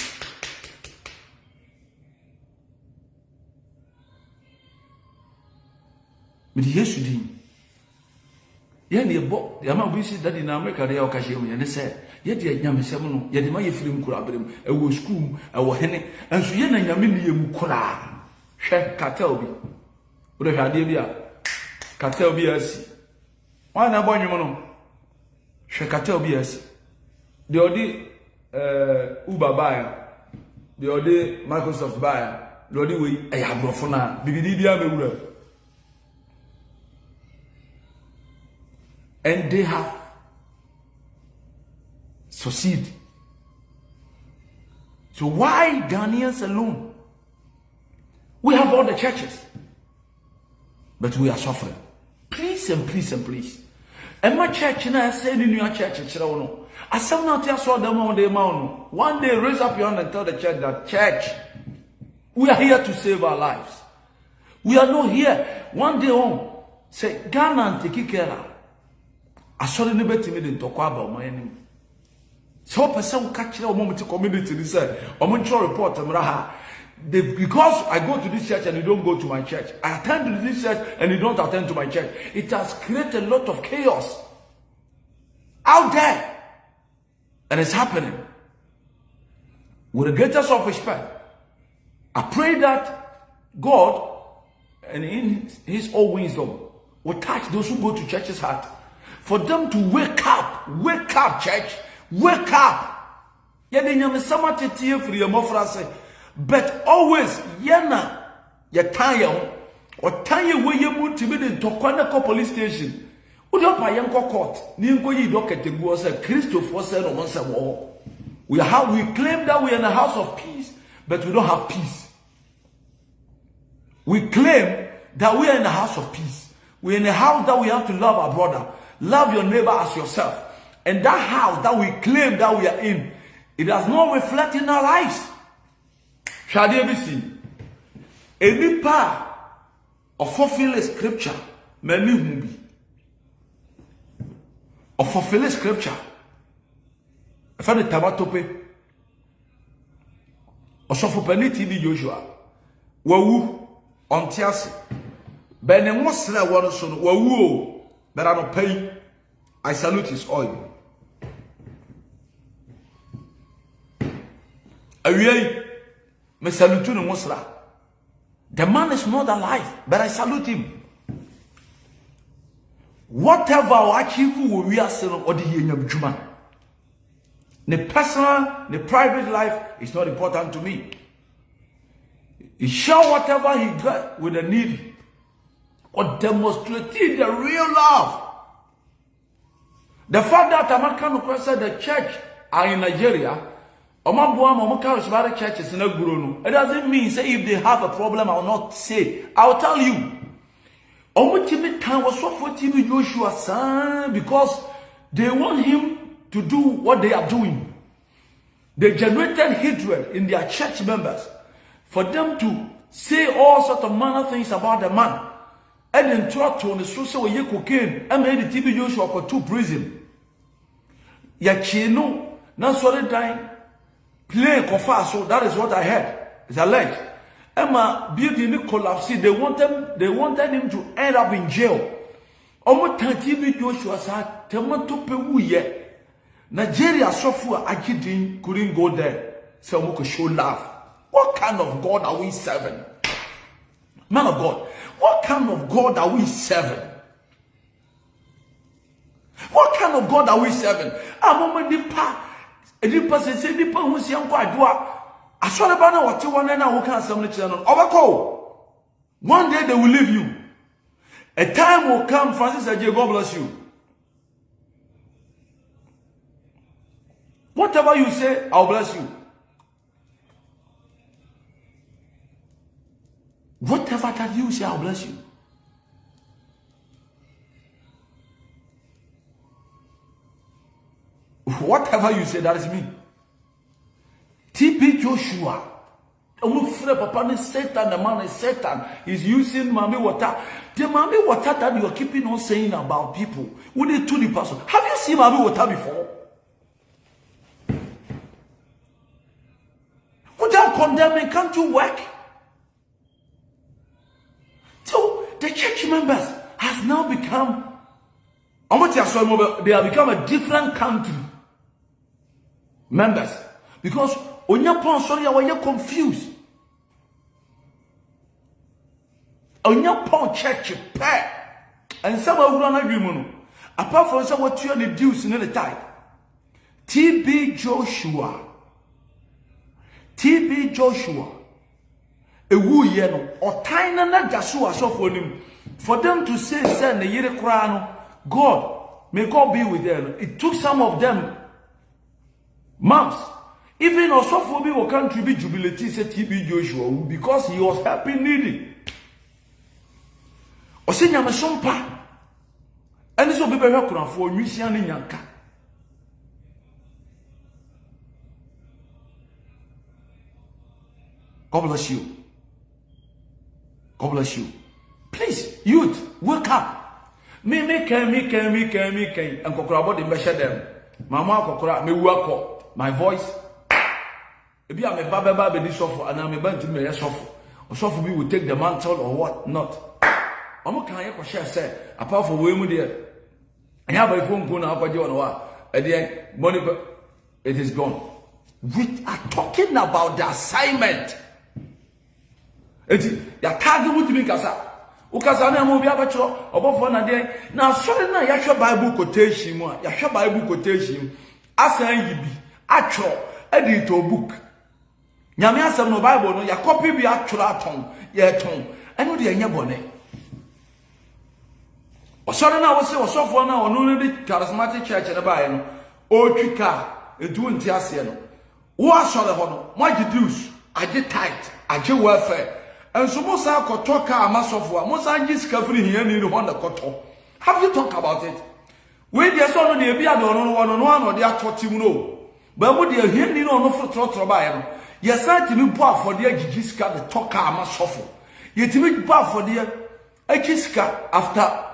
A: Me the Yesu din. Ye ne bo, ya ma bi si daddy na America dey okashe mu ye ne say, ye de nyame sem no, ye de ma ye firim kura abrem, e wo school, e wo hene, enso ye na nyame ne ye mu kura. Hwe katel bi. Wo de hade bi a katel bi asi. Wa na bo nwum no. Hwe katel bi asi. De odi Uber buyer, de odi Microsoft buyer, de odi we e ya brofo na bibidi bia mewura. And they have succeeded. So why Ghanaians alone? We have all the churches, but we are suffering. Please and please and please. And my church, and I said in your church, I saw not just saw them on the mountain. One day, raise up your hand and tell the church that, church, we are here to save our lives. We are not here. One day on, say, Ghana and take care. I saw the neighbor to me in talk about my enemy. So, person catch a moment to community. They said, I'm going to report because I go to this church and you don't go to my church. I attend to this church and you don't attend to my church. It has created a lot of chaos out there. And it's happening. With the greatest of respect, I pray that God, and in his own wisdom, will touch those who go to church's heart. For them to wake up, church, wake up. But always, yana, yataya, or tanya way you move to be the Tokwanako police station. Udo pa yanko court, ninko yi docket was a Christopher said on once a war. We claim that we are in a house of peace, but we don't have peace. We claim that we are in a house of peace. We're in a house that we have to love our brother. Love your neighbor as yourself. And that house that we claim that we are in, it does not reflect in our lives. Shall they be seen? Any part of fulfilling scripture, many will be. Of fulfilling scripture. If I tabatope, or so for penity be Joshua, wawu on tiasi. Benin was there one son, wawu. But I don't pay. I salute his oil. Me salute you, Musla. The man is not alive, but I salute him. Whatever I achieve, we are selling or the Juma. The personal, the private life is not important to me. He share whatever he got with the needy. Or demonstrating the real love. The fact that American said the church are in Nigeria, churches in it doesn't mean say if they have a problem, I will not say. I will tell you. Was so for TV Joshua son because they want him to do what they are doing. They generated hatred in their church members for them to say all sorts of manner things about the man. And then throttle on the social ye cocaine and made the TV Joshua for 2 prison. Yachino, not sorry dying, play cofa, so that is what I heard. It's alleged. Emma building collapse. They wanted him to end up in jail. Almost TV Joshua said, Temato Pewuye. Nigeria Sofua Agyapong couldn't go there. So we could show love. What kind of God are we serving? Man of God, what kind of God are we serving? What kind of God are we serving? Amoma nipa say nipa hu sia nkwa adoa asore ba na wote won na wo kan asem ne kire no obako. One day they will leave you. A time will come, Francis Agyapong, God bless you. Whatever you say, I'll bless you. Whatever that you say, I'll bless you. Whatever you say, that is me. TB Joshua. Papa is Satan, the man is Satan. He's using mommy water. The mommy water that you are keeping on saying about people. Would it to the person? Have you seen mommy water before? Without condemning, can't you work? So the church members has now become, they have become a different country members because Agyapong sorry are confused. Agyapong church and some of run agreement apart from some what you are the dues in the type. TB Joshua a woo yeno or tiny na Joshua so for them to say send the yere crown God may God be with them. It took some of them months. Even Osofobi will contribute jubility said TB Joshua because he was helping needy. Osinya mesompa. And this will be very for Mission in Yanka. God bless you. God bless you. Please, youth, wake up. Me can. And Kokorabo de measure them. Mama Kokora, me wako. My voice. If you are a baba baby suffer and I'm about to me suffer. Or suffer we will take the mantle or what not. I'm can I share say apart from we there. And have a phone call at the end, money it is gone. We are talking about the assignment. Eti ya tag mu timi kasa. Ukasa na mo bia bachro Obofour na dey. Na sorry na ya hwe Bible quotation mu a ya hwe Bible quotation asan yi bi atro edit to book. Nyame asem no Bible no ya copy bi atro aton ya ton. Eno de anya bone. Osoro na wo se Obofour na ono ne charismatic church na ba ye no. O twika edu nti ase no. Wo asore ho no, mo agideus, agi tight, agi welfare. And so Musa koto ka amasofo Musa ngis kafiri hiani ni honda koto. Have you talked about it? We dey so no dey bia do no dey atotim no. Ba mu dey hiani no no fotoro ba ye no. Yesa timi bo afode agigis ka the talk amasofo. Yetimi bo afode agiska after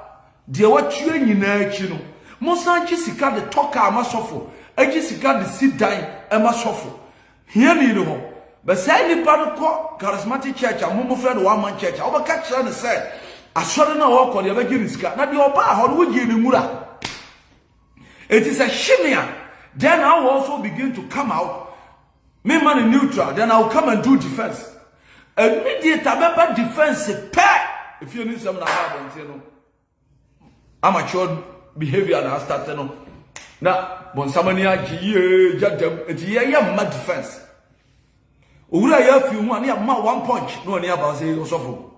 A: dey watue nyina achi no. Musa ngisika the talk amasofo. Agisika the sit down amasofo. Hiani no ho. But say ni pa ko charismatic church amumu friend one man church oba ka kire ne say asore na wo ko de ba giri sika na de oba ho wo gi ni mura. It is a shimia. Then I will also begin to come out me man neutral, then I will come and do defense. Immediate abeba defense if you need some na have you know amateur behavior na start no na bon samani agi jadam it ye ma defense. Owura ya fi mu ani ama one punch no ani about say osofo.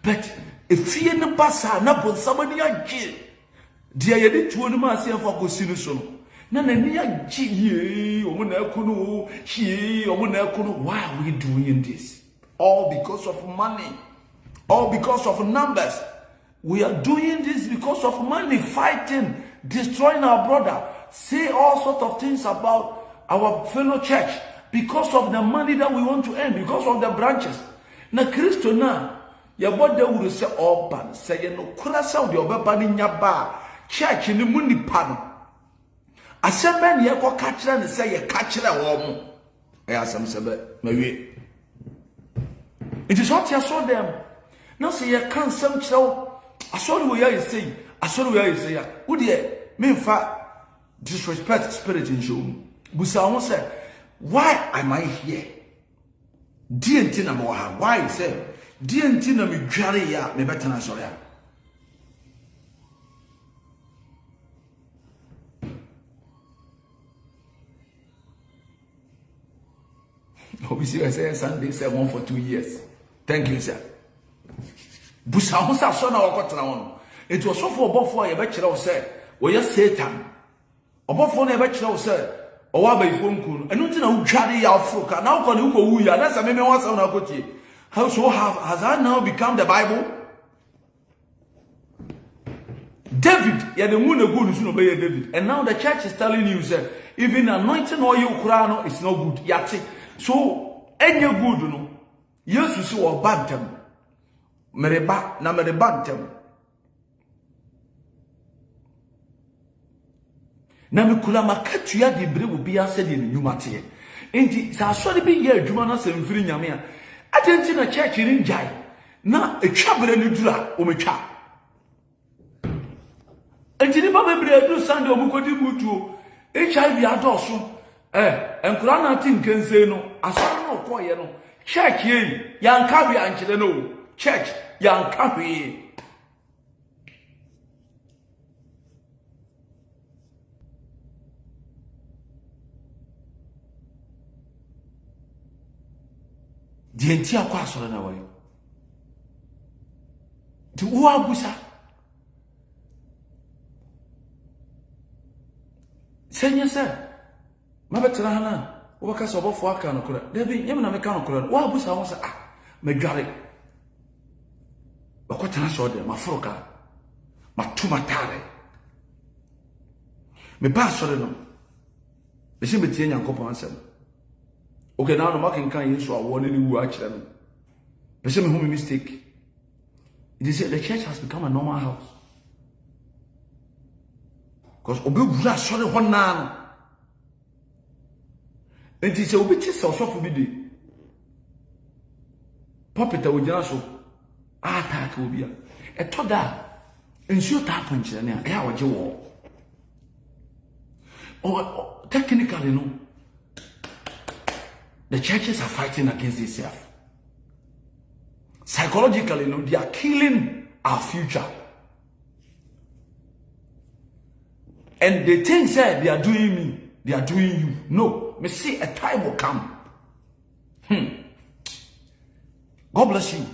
A: But if you ne pasa na bon samani agi dia ye de tuo no ma se afọ akosi no so no na nani agi ye omo na ekunu hie omo na ekunu. Why are we doing this? All because of money, all because of numbers. We are doing this because of money, fighting, destroying our brother, say all sorts of things about our fellow church because of the money that we want to earn, because of the branches. Na Christo na ya boda wuru se oban say no kura sa de obeba ni nyaba church ni mu nipa no asem ne ye ko ka kire ne say ye ka kire wo mo e asem sebe mawie. It is what you saw them. Now say you can't some show. I saw the way you say. I saw the way you say. Who dear? Me fa disrespect spirit in show. Busa won say why am I here? DNT na mo ha. Why say DNT na me dware ya me betena sori ya. Obviously I say Sunday say one for 2 years. Thank you, sir. Busa ho sa so na wakotena won. It was so for Obofour ye be kire wo say wo ye Satan. Obofour na ye be kire wo say o wa ba ifon enu ti na wo dware ya afroka na wo ko ne wo wu ya na sa me wa sa na kotie. How so has that now become the Bible? David, yeah, the moon a good soon obey David. And now the church is telling you that even anointing oil Quran is not good. Yati. So any good no. Yes, you see what bantam. Mereba na merebantam. Na me kula makatu ya de bre obi ase de nyumate. Enti sa so de bi ye adwuma na semfiri nyame a. Atenti na church ni njai. Na etwabere ni dura o metwa. Enti ni ba bebre adu Sunday o mukodi mutuo. HIV adoso. Enkura na ti nkense no asoro no koye no. Church ye yanka bi ankyere no. Church yanka bi. DNT akwa asoro na wayo. Ti wo agusa. Senye se mabetena hana wo baka so Obofour aka no kora. Dabi nyem na meka no kora. Wo agusa ho se medware. Bakotana so de mafroka. Matumatare. Me ba asoro no. Be se betie Nyankopon asem. Okay, now no making can use so one any wu akire no. Person me who mistake. It is the church has become a normal house. Because obi wura sorry ho na no. Enti se obi ti se osofo bi de. Popita ojana so attack obi a. E to da ensuo ta ponchire ne a ya woje wo. Or technically no. The churches are fighting against themselves. Psychologically, no, they are killing our future. And they think that they are doing me, they are doing you. No, me see a time will come. God bless you.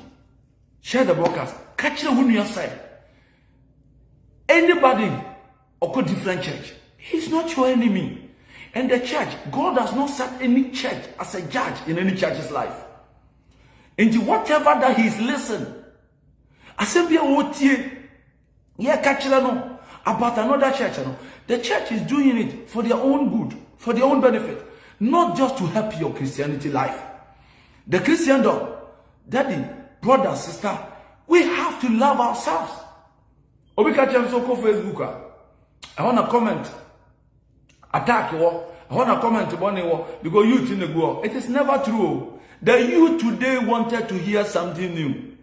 A: Share the broadcast. Catch the one you side. Anybody or different church, he's not your enemy. And the church, God does not set any church as a judge in any church's life. Into whatever that he's listening. Assembly otie, yeah, catch no about another church. No, the church is doing it for their own good, for their own benefit, not just to help your Christianity life. The Christendom, daddy, brother, sister, we have to love ourselves. Obi catch them so called Facebook. I want to comment. Attack war. I want to comment about war because youth in the go. It is never true. The youth today wanted to hear something new.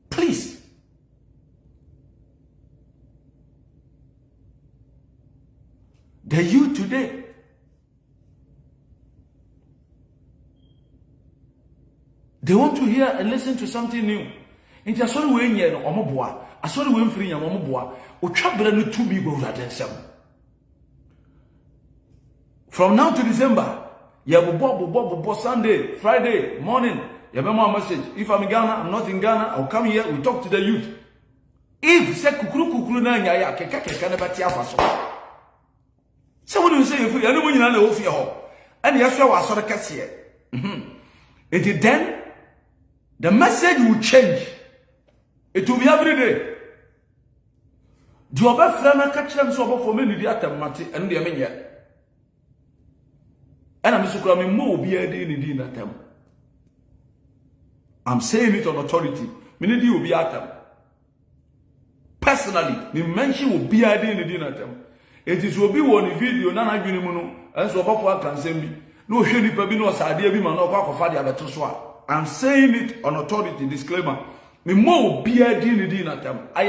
A: Please. The youth today, they want to hear and listen to something new. Inti asori we nye no omoboa, asori we mfiri nya omoboa, otwabere no tumi go urade nsem. From now to December, ya bobo Sunday, Friday morning, ya be more message. If I'm in Ghana, I'm not in Ghana, I'll come here, we talk to the youth. If say kukuru na nya ya keka na bati afaso. So what do you say if you no nyina na ofie ho? And yaswa wa asori kase. It then the message will change. It will be every day. Do you ever friend catch them so for me the atamati and the amenya? And I'm so coming more be a day in the atam. I'm saying it on authority. Minidi will be atam. Personally, the mention will be a day in the atam. It is will be one video, Nana Junimuno, and so Obofour can send me. no hwe nipa bi no saade bi ma no kwa kofa de abeto so a. I'm saying it on authority, disclaimer. Me mo bia di na tam. I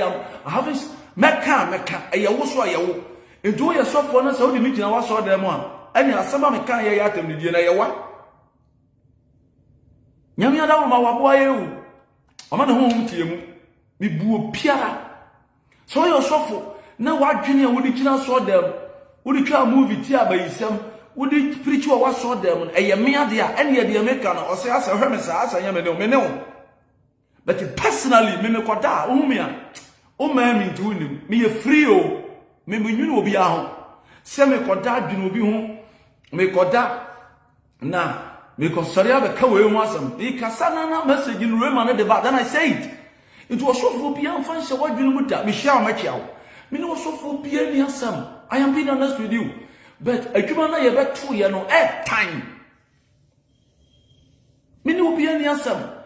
A: having meka ayawo so ayawo. Ento ye sofo na se wo de mi gina wa so dem a. Ani asema meka ye atam ni di na ye wa. Nyame ada ma wa boa ye o. Oma na ho tie mu. Me buo piara. So ye sofo na wa dwene a wo de gina so dem. Wo de twa movie ti abayisam. Wo de preach wa so dem. Eye me ade a ene ye de meka na o se asa hwe me sa asa nya me ne o. But personally, me koda umia. O ma mi nti unim. Me ye free o. Me munwunu obi a ho. Se me koda dwunu obi ho. Me koda na me konsori abeka we ho asam. E kasa na message in Rema na de ba. Then I say it. It was so for obi am fan se wadwunu mu da. Me share ma kia o. Me no so for obi ani asam. I am being honest with you. But adwuma na ye beto ye no time. Me no obi ani asam.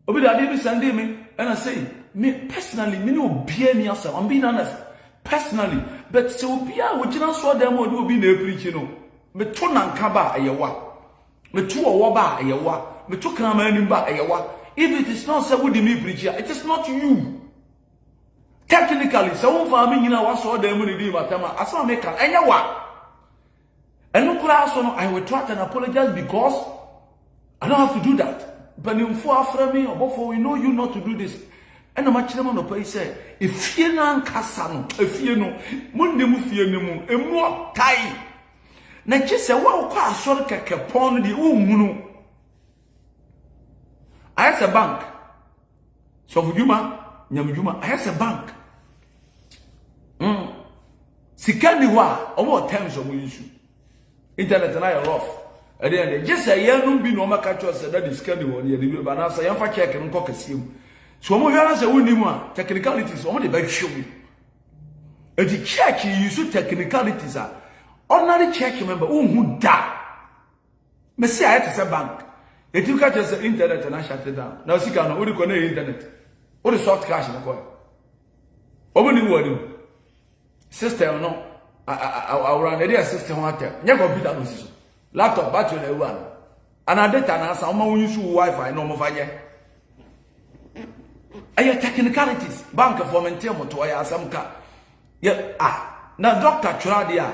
A: Obi da dey Sunday me and I say me personally me no obi ani asam. I'm being honest. Personally, but so obi a wo gina so dem o do obi na preach no. Me to nanka ba ayewa. Me to owo ba ayewa. Me to krama anim ba ayewa. If it is not say wo di me preach, it is not you. Technically, so won fa me nyina wa so dem ni di matama. Asama me kan enya wa. Enu kura so no I will try and apologize because I don't have to do that. But for after me, Obofour, we know you not to do this. And no much no pay say, if you nan kasano, if you know, Monday mu fie no mu, emu tai. Na chise wa kwa asori keke pon di unhunu. I has a bank. So for Juma, Nyamjuma, I has a bank. Sikani wa, omo times of issue. Internet and I are off. And then just a year no be no maka cho say that is candy one year but now say yamfa check nko kasium so mo hwara say woni mu a technicalities o mo de ba hwem e di check use technicalities a ordinary check member unhu da me say I to say bank e ti ka say internet na shut down now sika no we connect internet o the soft cash na ko o mo ni wodi system no awra na dey system ho atem nya computer no siso laptop battery na ewa and data na asa o use Wi-Fi no mo fanye ayo technicalities bank for maintain mo to ya asam ka ya na doctor Churadia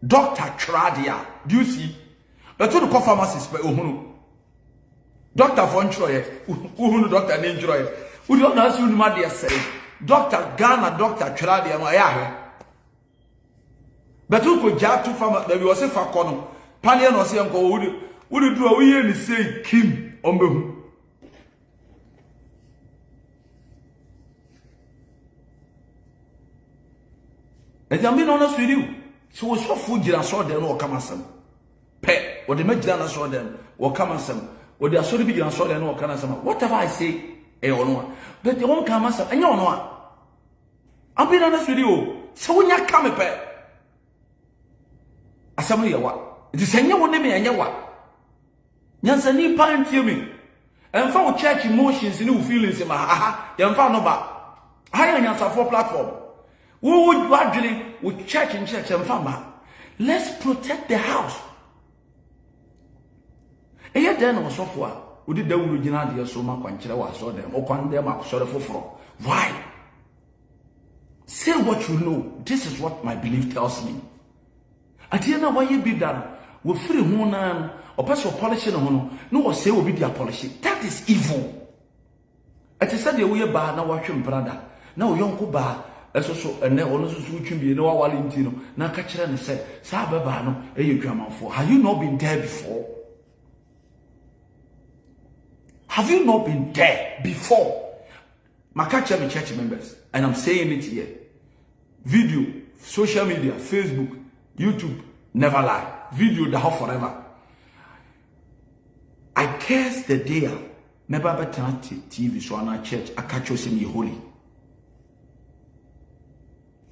A: Dr. Churadia, do you see? But to the pharmacist by Dr. Von Troye, Dr. Ninjoy, who don't know soon my dear say. Dr. Ghana, Dr. Churadia, my eye. But who could jab to farm that we was a facono? Panian or say, Uncle, would you do a way and say, Kim, Ombu? And I'm being honest with you. So was so food and saw them or come some. Pet, what the make I saw them or come some. What they are so big and saw them or come some. Whatever I say, or no. But they won't come some. And you know. I'm being honest with you. So when you come a pet, assembly, what? It is a new one, and you what? Yansani pine to me. And found church emotions and new feelings in my ha. You found about higher answer for platform. We would gradually with church and family. Let's protect the house. And yet then also for we did the original dear so much when I saw them or when them are sorry for. Why? Say what you know. This is what my belief tells me. At the end of why you be done with free one or pass your polishing on no say will be their polishing. That is evil. At the said the way bar now watch him brother. Now young bar. So and then also switching be no Walentino. Now catch and say, Sababano, a you drama for. Have you not been there before? Have you not been there before? My catch church members, and I'm saying it here. Video, social media, Facebook, YouTube, never lie. Video the whole forever. I curse the day. Never better TV so on church. I catch you me holy.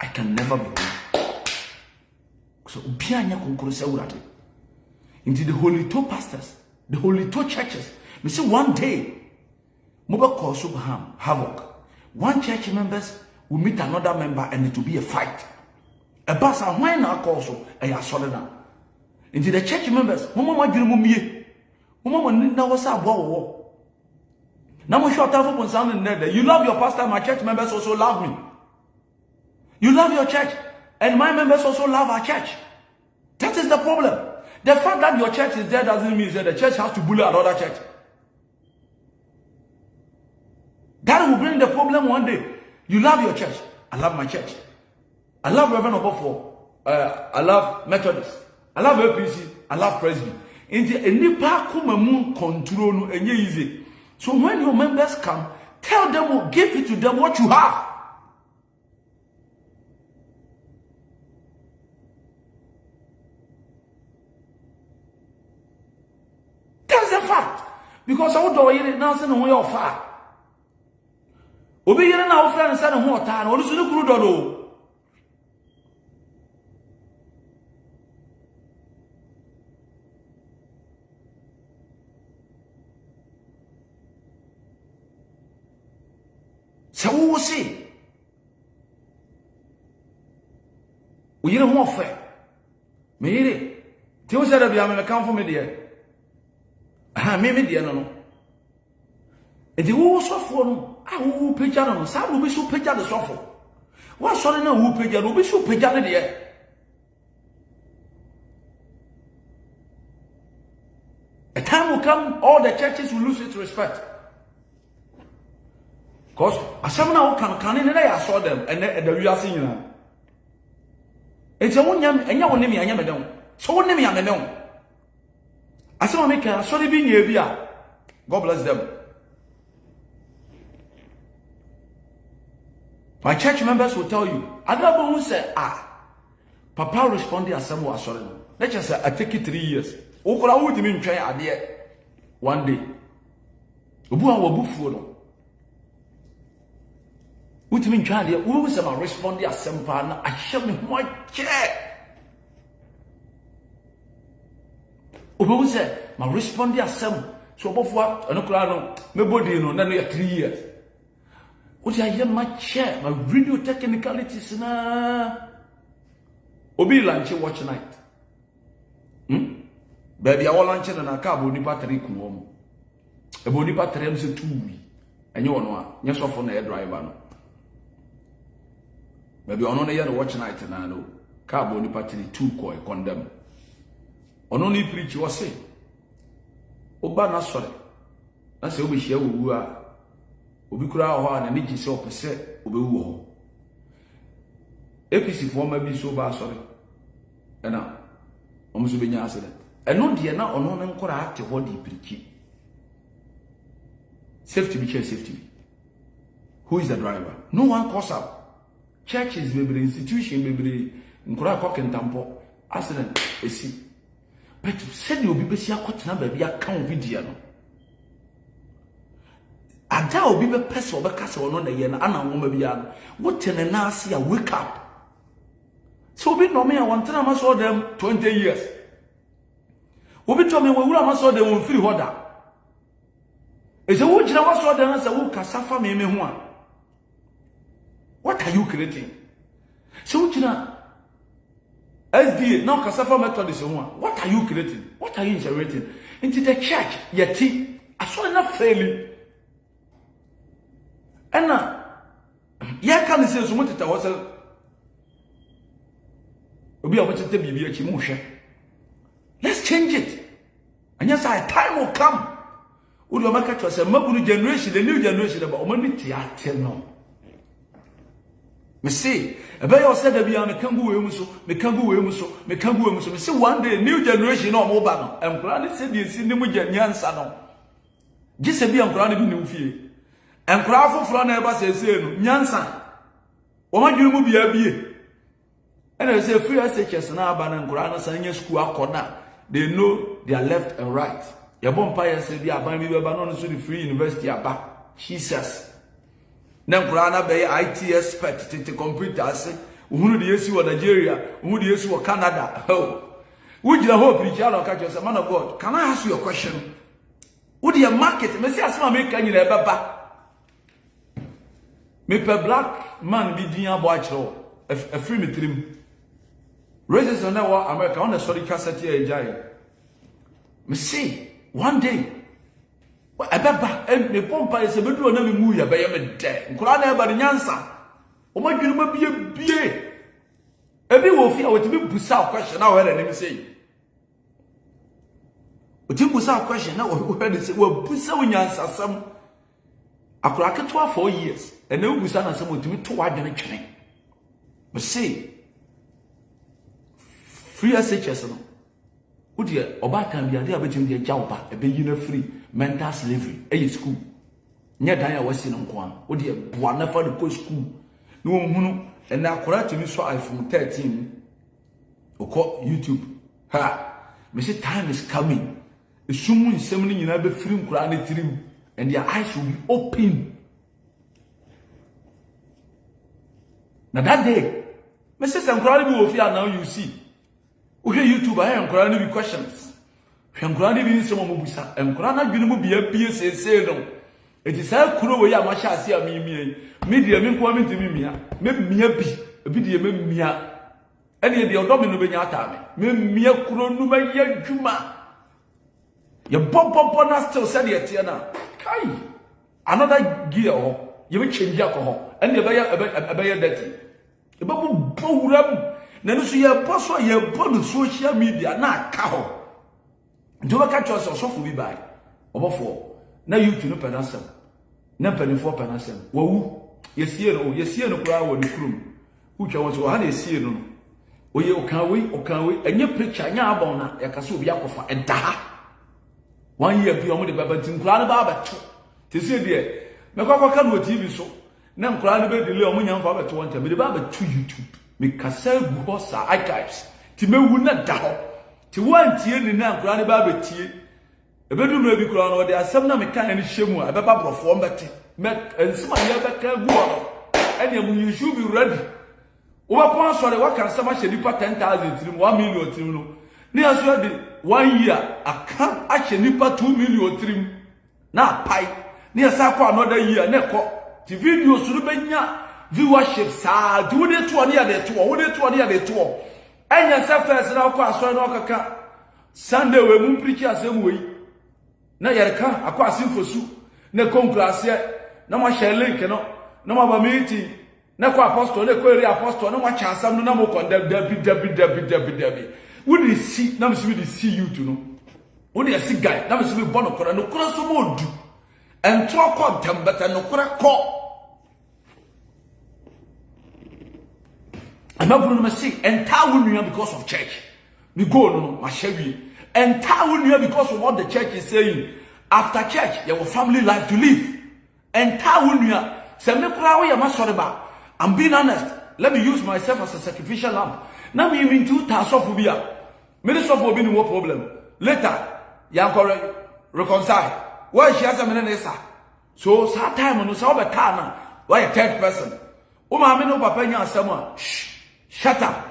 A: I can never be good. So, Bianya Kunkurse Urate. Into the Holy Two pastors, the Holy Two churches. We say one day, Muba cause havoc. One church members will meet another member and it will be a fight. A bus and why not also a solid now. Into the church members, Mama Jumumie, Mama Nina was a war. Now we short up on sounding there. You love your pastor, my church members also love me. You love your church, and my members also love our church. That is the problem. The fact that your church is there doesn't mean that the church has to bully another church. That will bring the problem one day. You love your church. I love my church. I love Rev Obofour. I love Methodist. I love APC. I love Presby. Any part come control and easy. So when your members come, tell them, give it to them what you have. That's the fact. Because I would do it now, send away your far. Obi yere na wo friend say ne ho ota na olusu ne kuru dodo se wo si o yere ho ofe me yere ti o se da bia me kan fo me de me de no edi wo so fo no who picture no sa no be so picture the sofo what sorry na who picture no be so picture ne de a time will come all the churches will lose its respect because asam na wo kan ne na ya saw them and the we are seeing na it's a one yam enya woni me anya me dem so woni me anya me dem asam me kan sorry bi nya bi a God bless them. My church members will tell you, Agyapong who say, Papa responded as some was sorry. Let's just say, I take it 3 years. Okra would mean try idea one day. Rev Obofour. Would mean try idea. Who was about responding as some partner? I shall me my chair. Who said, my responding as some. So, both what? And Okra, no body, no, then 3 years. What I hear my chair, my radio technicalities na Obi lunch watch night. Baby, I will lunch na car boni battery kuom. E boni battery am se 2 wi. Enye wono a, nye so for na air driver no. Baby ono na year watch night na no. Car boni battery 2 ko e condemn. Ono ni preach wo say. Oba na sore. Na se obi hia wo a obi kura ho na ne gise opese obewu ho APC for ma bi so ba sorry na omo so benya accident eno de na ono ne nkora ate ho di piriki safety be chair safety. Who is the driver? No one calls up. Churches bebre, institution bebre, nkora kokentampo accident esi but said you be besi akotena ba bia kan video no ada obi be pese obekase ono na ye na ana nwoma bia no wotene na ase a wake up so obi no me a wantena ma so dem 20 years obi to me wura ma so dem won firi hoda ese wo jira wa so dem na se wo kasa fa me ho a what are you creating so wo jira SDA now kasa fa Methodist ho a what are you creating, what are you generating into the church yeti aso na failing. And ya can say so much was obi a watch the bibi achi mu hwe. Let's change it. And yes, time will come. Uri o maka to say magunu generation, the new generation about omani tiate no. Me see, ebe yo said da bia me kangu we mu so, me kangu we mu so, me kangu we mu so. Me see one day new generation no mo ba no. Emkra ne se di si ne mu nyansa no. Gise bia emkra ne bi ne ufie. Enkura foforo na eba sese no nyansa o ma dwunu mu bia bie ena say free SHS na aba na enkura na sanya school akona they know their left and right ya bompa ya say bia aban bi beba no so the free university aba Jesus na enkura na be IT expert tete computers uhunu de yesi wo Nigeria uhunu de yesi wo Canada oh wujira hope preacher no catch say man of God, can I ask you a question? Would your market me say asema me kan nyina beba me per black man bi din abo achiro a free me trim raises on our America on the sorry cassette here jai me see one day abeba me pompa is a bedu na me mu ya be ye me de nkura na eba nyansa o ma dwunu ma bie ebi wo fi a wotimi busa question na wo hele ne say wotimi busa question na wo hele say wo busa wo nyansa sam akura ketwa 4 years and na busa na sam wotimi to wadwene twene me say free SHS no wodi oba kan bia de abetim de agya oba ebe yi na free mental slavery e school nya dan ya wasi no nko an wodi boa na fa de ko school no hunu and na akora timi so iPhone 13 oko YouTube ha me say time is coming esumu nsem ni nyina be free nkura na tirim and their eyes will be open na that day me say nkura bi wo fi now you see okay YouTube I am nkura ni questions nkura ni bi nsem mo busa nkura na dwene mo bia sese no enti say kuro we ya ma sha ase a mi media me nko mi ntimi mia me mia bi de me mia ene de odo me no benya ata me mia kuro nu ma ya dwuma ye bobobo na still said ye tie na kai another gear ho ye be change akọ ene be ya dirty e ba bu bowuram na no so ye boso ye bodu social media na aka ho njo ba ka cho so fo bi bai Obofour na YouTube no penasem na penifo penasem wawu yesie no kura wo ne krum utwa wo so ha na yesie no oye okanwe enye picture anya abon na yakase obi akofa eda 1 year bi omo de baba tin kura na baba to tese de me kwakwa no TV so na kura na be delay omo nyamfa ba to wonta me de baba to YouTube me kasa gu ho sa archives ti mewu na da ho ti wantie ni na kura na baba tie ebedu me bi kura no de asem na me kan ni hyemu a beba brofo mbete ensima ya beka gu ho ene you should be ready oba pon sore wa kan sama hye nipa 10,000 tirim 1 million tirim no ne aso de 1 year aka ahye nipa 2 million tirim na pai ne asa kwa another year ne ko ti video suru benya viewership sa do de to ne ya de to wo de to ne ya de to enya sa first na kwa aso na okaka Sunday we mu preach asem we na yerka akwa asimfosu na konklase na ma share link no na ma ba meeting na kwa apostle na kwa area apostle na ma cha asam no na mo condemn dabi we see na me see you to no we see guy na me see bono kora no kora so mo du en to ko tembeta no kora ko amaburu no see entire union because of church we go no ma shawi entire union because of what the church is saying. After church there was family life to live entire union. Se me kura we ya masore ba. I'm being honest. Let me use myself as a sacrificial lamb. Now me mean 2,000 for bia. Me this for be no problem. Later, ya ko reconcile. Why she has a menesa. So that time no so be car na. Why a third person? O ma me no papa nya asem a. Shut up.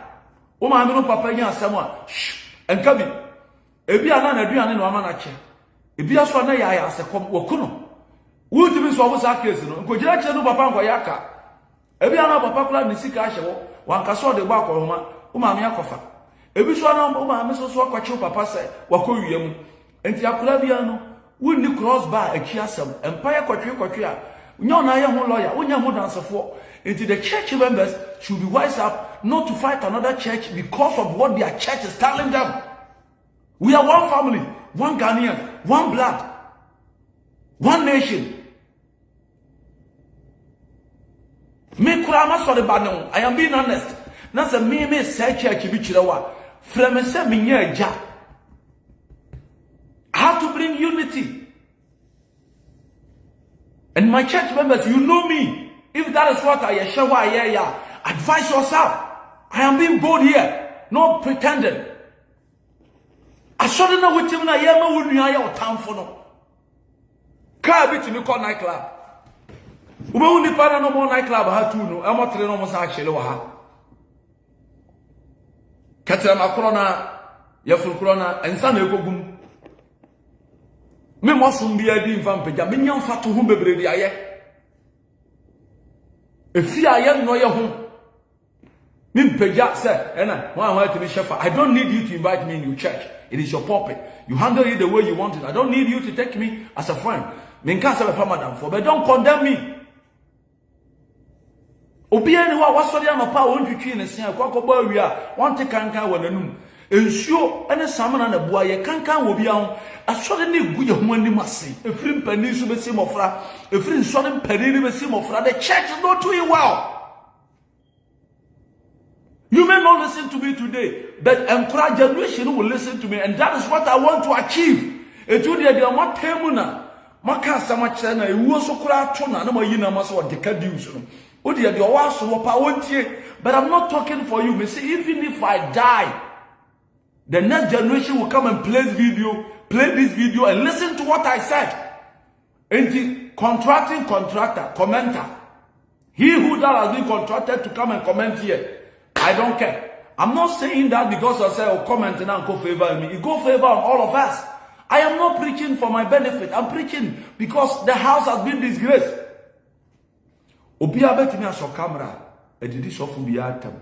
A: O ma me no papa nya asem a. Enka bi. Ebi ana na aduane no ama na che. Ebi aso na ya asekom wokuno. Wuti bi so wo sa case no. Nko gira che no papa nko ya ka. Ebi ana papa kula ni sika ahye wo. Wanka so de gba akohoma. O ma me akofa. Ebi so na o ma me so akwache papa se wakowie mu. Enti akula bia no wonni cross bar aki asem. Empire kwatwe a. Nya na ye ho lawyer, onya ho dansefo. Enti the church members should be wise up not to fight another church because of what their church is telling them. We are one family, one Ghanaian, one blood, one nation. Me kurama sorry ba I am being honest. Na se me say church bi kirewa. Frem se me nya agya. How to bring unity. And my church members, you know me. If that is what I share, advise yourself. I am being bold here, not pretending. I shouldn't know what you na yema wunu aye o tamfo no. Car bi timi call night club. Ube wuni pa no more night club ha tu no, e mo tere no mo sa akyele wa ha. Katira makoro na ye furukoro na ensa na ekogum. Me mo sum bi adi mfa mpagya me nyam fa to ho bebre di aye. Efi aye no ye ho. Me peja say, ena, why want to be chef? I don't need you to invite me in your church. It is your pulpit. You handle it the way you want it. I don't need you to take me as a friend. Me can't say madam for, but don't condemn me. Obi anywa wasori anopa won twitwi ne se akwakoba awia won te kankan wananum ensuo ene samana na bua ye kankan wo bia ho asori ne gu ye ho anim ase efiri mpani so besi mofra efiri nsori mpani ne besi mofra. The church is not doing well. You may not listen to me today, but encourage generation will listen to me, and that is what I want to achieve. Etu de ma temuna maka sama chana ewo so kura to na ma yina ma so de kadius no. But I'm not talking for you. Me say, even if I die, the next generation will come and play this video and listen to what I said. And the contractor, commenter. He who that has been contracted to come and comment here, I don't care. I'm not saying that because I say, oh, comment and go favor me. You go favor on all of us. I am not preaching for my benefit. I'm preaching because the house has been disgraced. Obi abetimi aso camera edidi sofu bi atam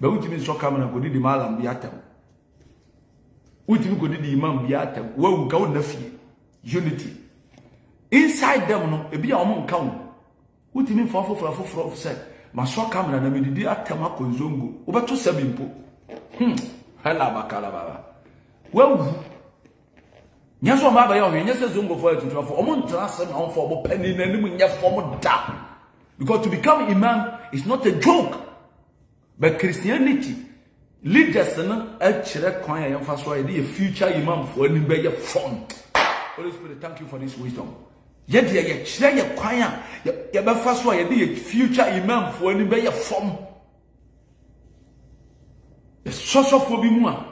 A: ba utimi so camera ko didi malam bi atam utimi ko didi imam bi atam wa unka won nafie unity inside them no ebi a omo nka won utimi fofoforo say ma so camera na me didi atam akonzongo obeto sabimpo hala bakala baba wa nyaso ma ba ya ohwe nyase zongo for etutu for omo ntra se na on for obo pani na nim nya form da. Because to become imam is not a joke. But Christianity, leaders a future imam for any form. Holy Spirit, thank you for this wisdom. Yet ye chere choir, ye be first one ye future imam for any form. The social phobia mua.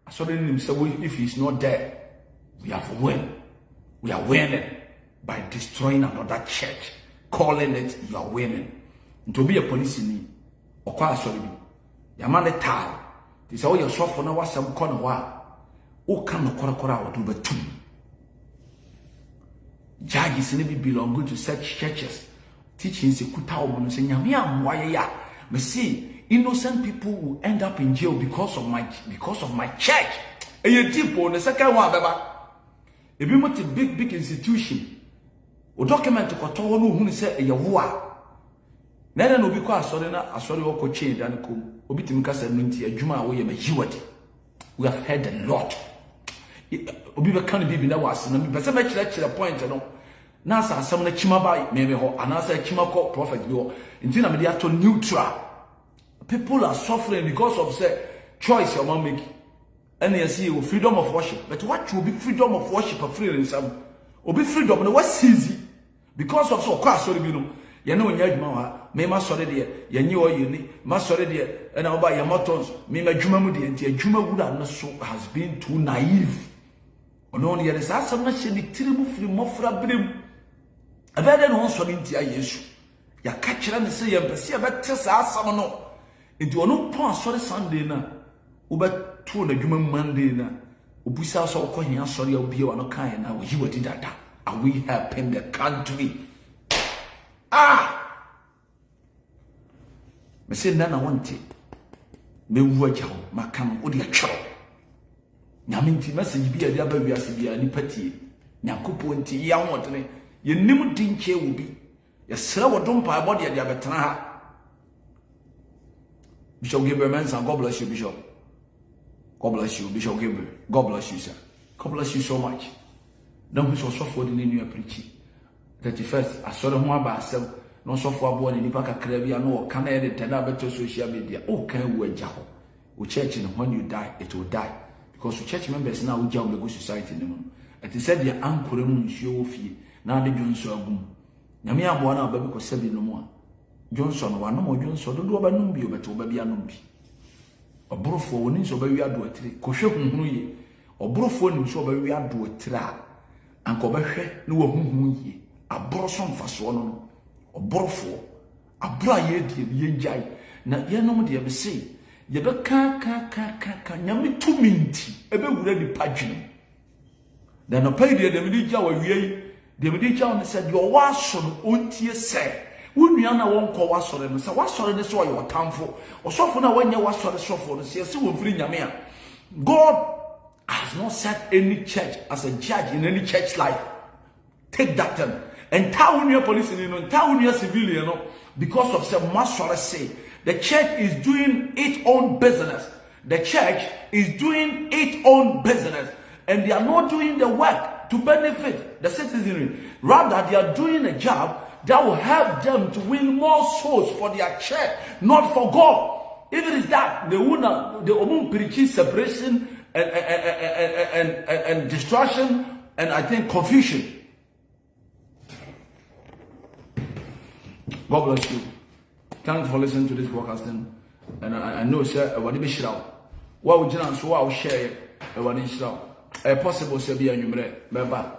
A: I saw him say if he's not there, we have won. We are winning by destroying another church. Calling it you are winning. To be a police in or call a sorry. Your man a tile. This all your shop for now was some corner wa. O come no kora or do but two. Judges in belong to such churches. Teaching Sekuta woman saying, Yamia, why ya? Me see, innocent people will end up in jail because of my church. And you deep on the second one, Baba. If you want a big institution. O document ko to no hu se ye wo a na na obi ko asori na asori wo ko chain dan ko obi tim ka sa nti adwuma a wo ye majiwadi. We have heard a lot. Obi be kan bibi na wase na be se me kire point no na sa asam na chima ba me ho anasa chima ko prophet bi ho nti na me dey ato neutral. People are suffering because of say choice your man make. And you see freedom of worship, but what will be freedom of worship of free in some obi freedom no what easy. Because of so kwa sorry bi no ye na onya adwuma wa me ma sorry de ye nye o ye ni ma sorry de na oba ye motons me ma adwuma mu de nti adwuma wura no so has been too naive ono ne ye sa asam na hye ni tirimu firi mofra brem abede no so ni ntia Yesu ya ka kire ne se ye mpese ye bete sa asam no nti ono pon sorry Sunday na obeto na adwuma Monday na obusa so ko hia sorry obi wa no kan na wo yi wadi dada. Are we helping the country? Me say nana want it. Me wuaja ho makam odi atwo. Nyame nti message bi ade aba wiase bia ni patie. Nyakopo nti ya wodene. Ye nim dinche wo bi. Ye sra wodom pa body ade abetena ha. Bishop Gabriel Mensa, God bless you, Bishop. God bless you, Bishop Gabriel. God bless you, sir. God bless you so much. Don't be so for the new preaching. 31st, I saw the one by myself. No so for born in the back of Caribbean, no can edit and better social media. Oh, can we jaho? We church and when you die, it will die. Because we church members now we join the good society. And he said, the uncle show fee. Now the Johnson boom. Yamia Buana baby was 7 no more. Johnson, one no more Johnson, don't do about Numbio, but over be a numbi. A brofo, so baby, I do a tree. Kosho, or brofo, so baby, I do a tra. And Cobeshe, no who ye. A brosom for swan, or brofo. A bra ye jai. Na ye no dear be say. Ye be ka yami 2 minutes. Ebe ready pagin. Then a pay the Medija were ye. The Medija said, your was son, untie say. Unua na won ko wasore no, say wasore ne so your tamfo. Osofo na wanya wasore sofo no, say won firi nyame a. God has not set any church as a judge in any church life. Take that term. And Taunia police in Taunia civilian, because of some maswara say, the church is doing its own business. The church is doing its own business. And they are not doing the work to benefit the citizenry. Rather, they are doing a job that will help them to win more souls for their church, not for God. If it is that, they won't preach separation and destruction and I think confusion. God bless you. Thanks for listening to this broadcasting. And I know, sir, what be shout. What would you so I'll share it? What is shout? A possible Serbia number. Bye bye.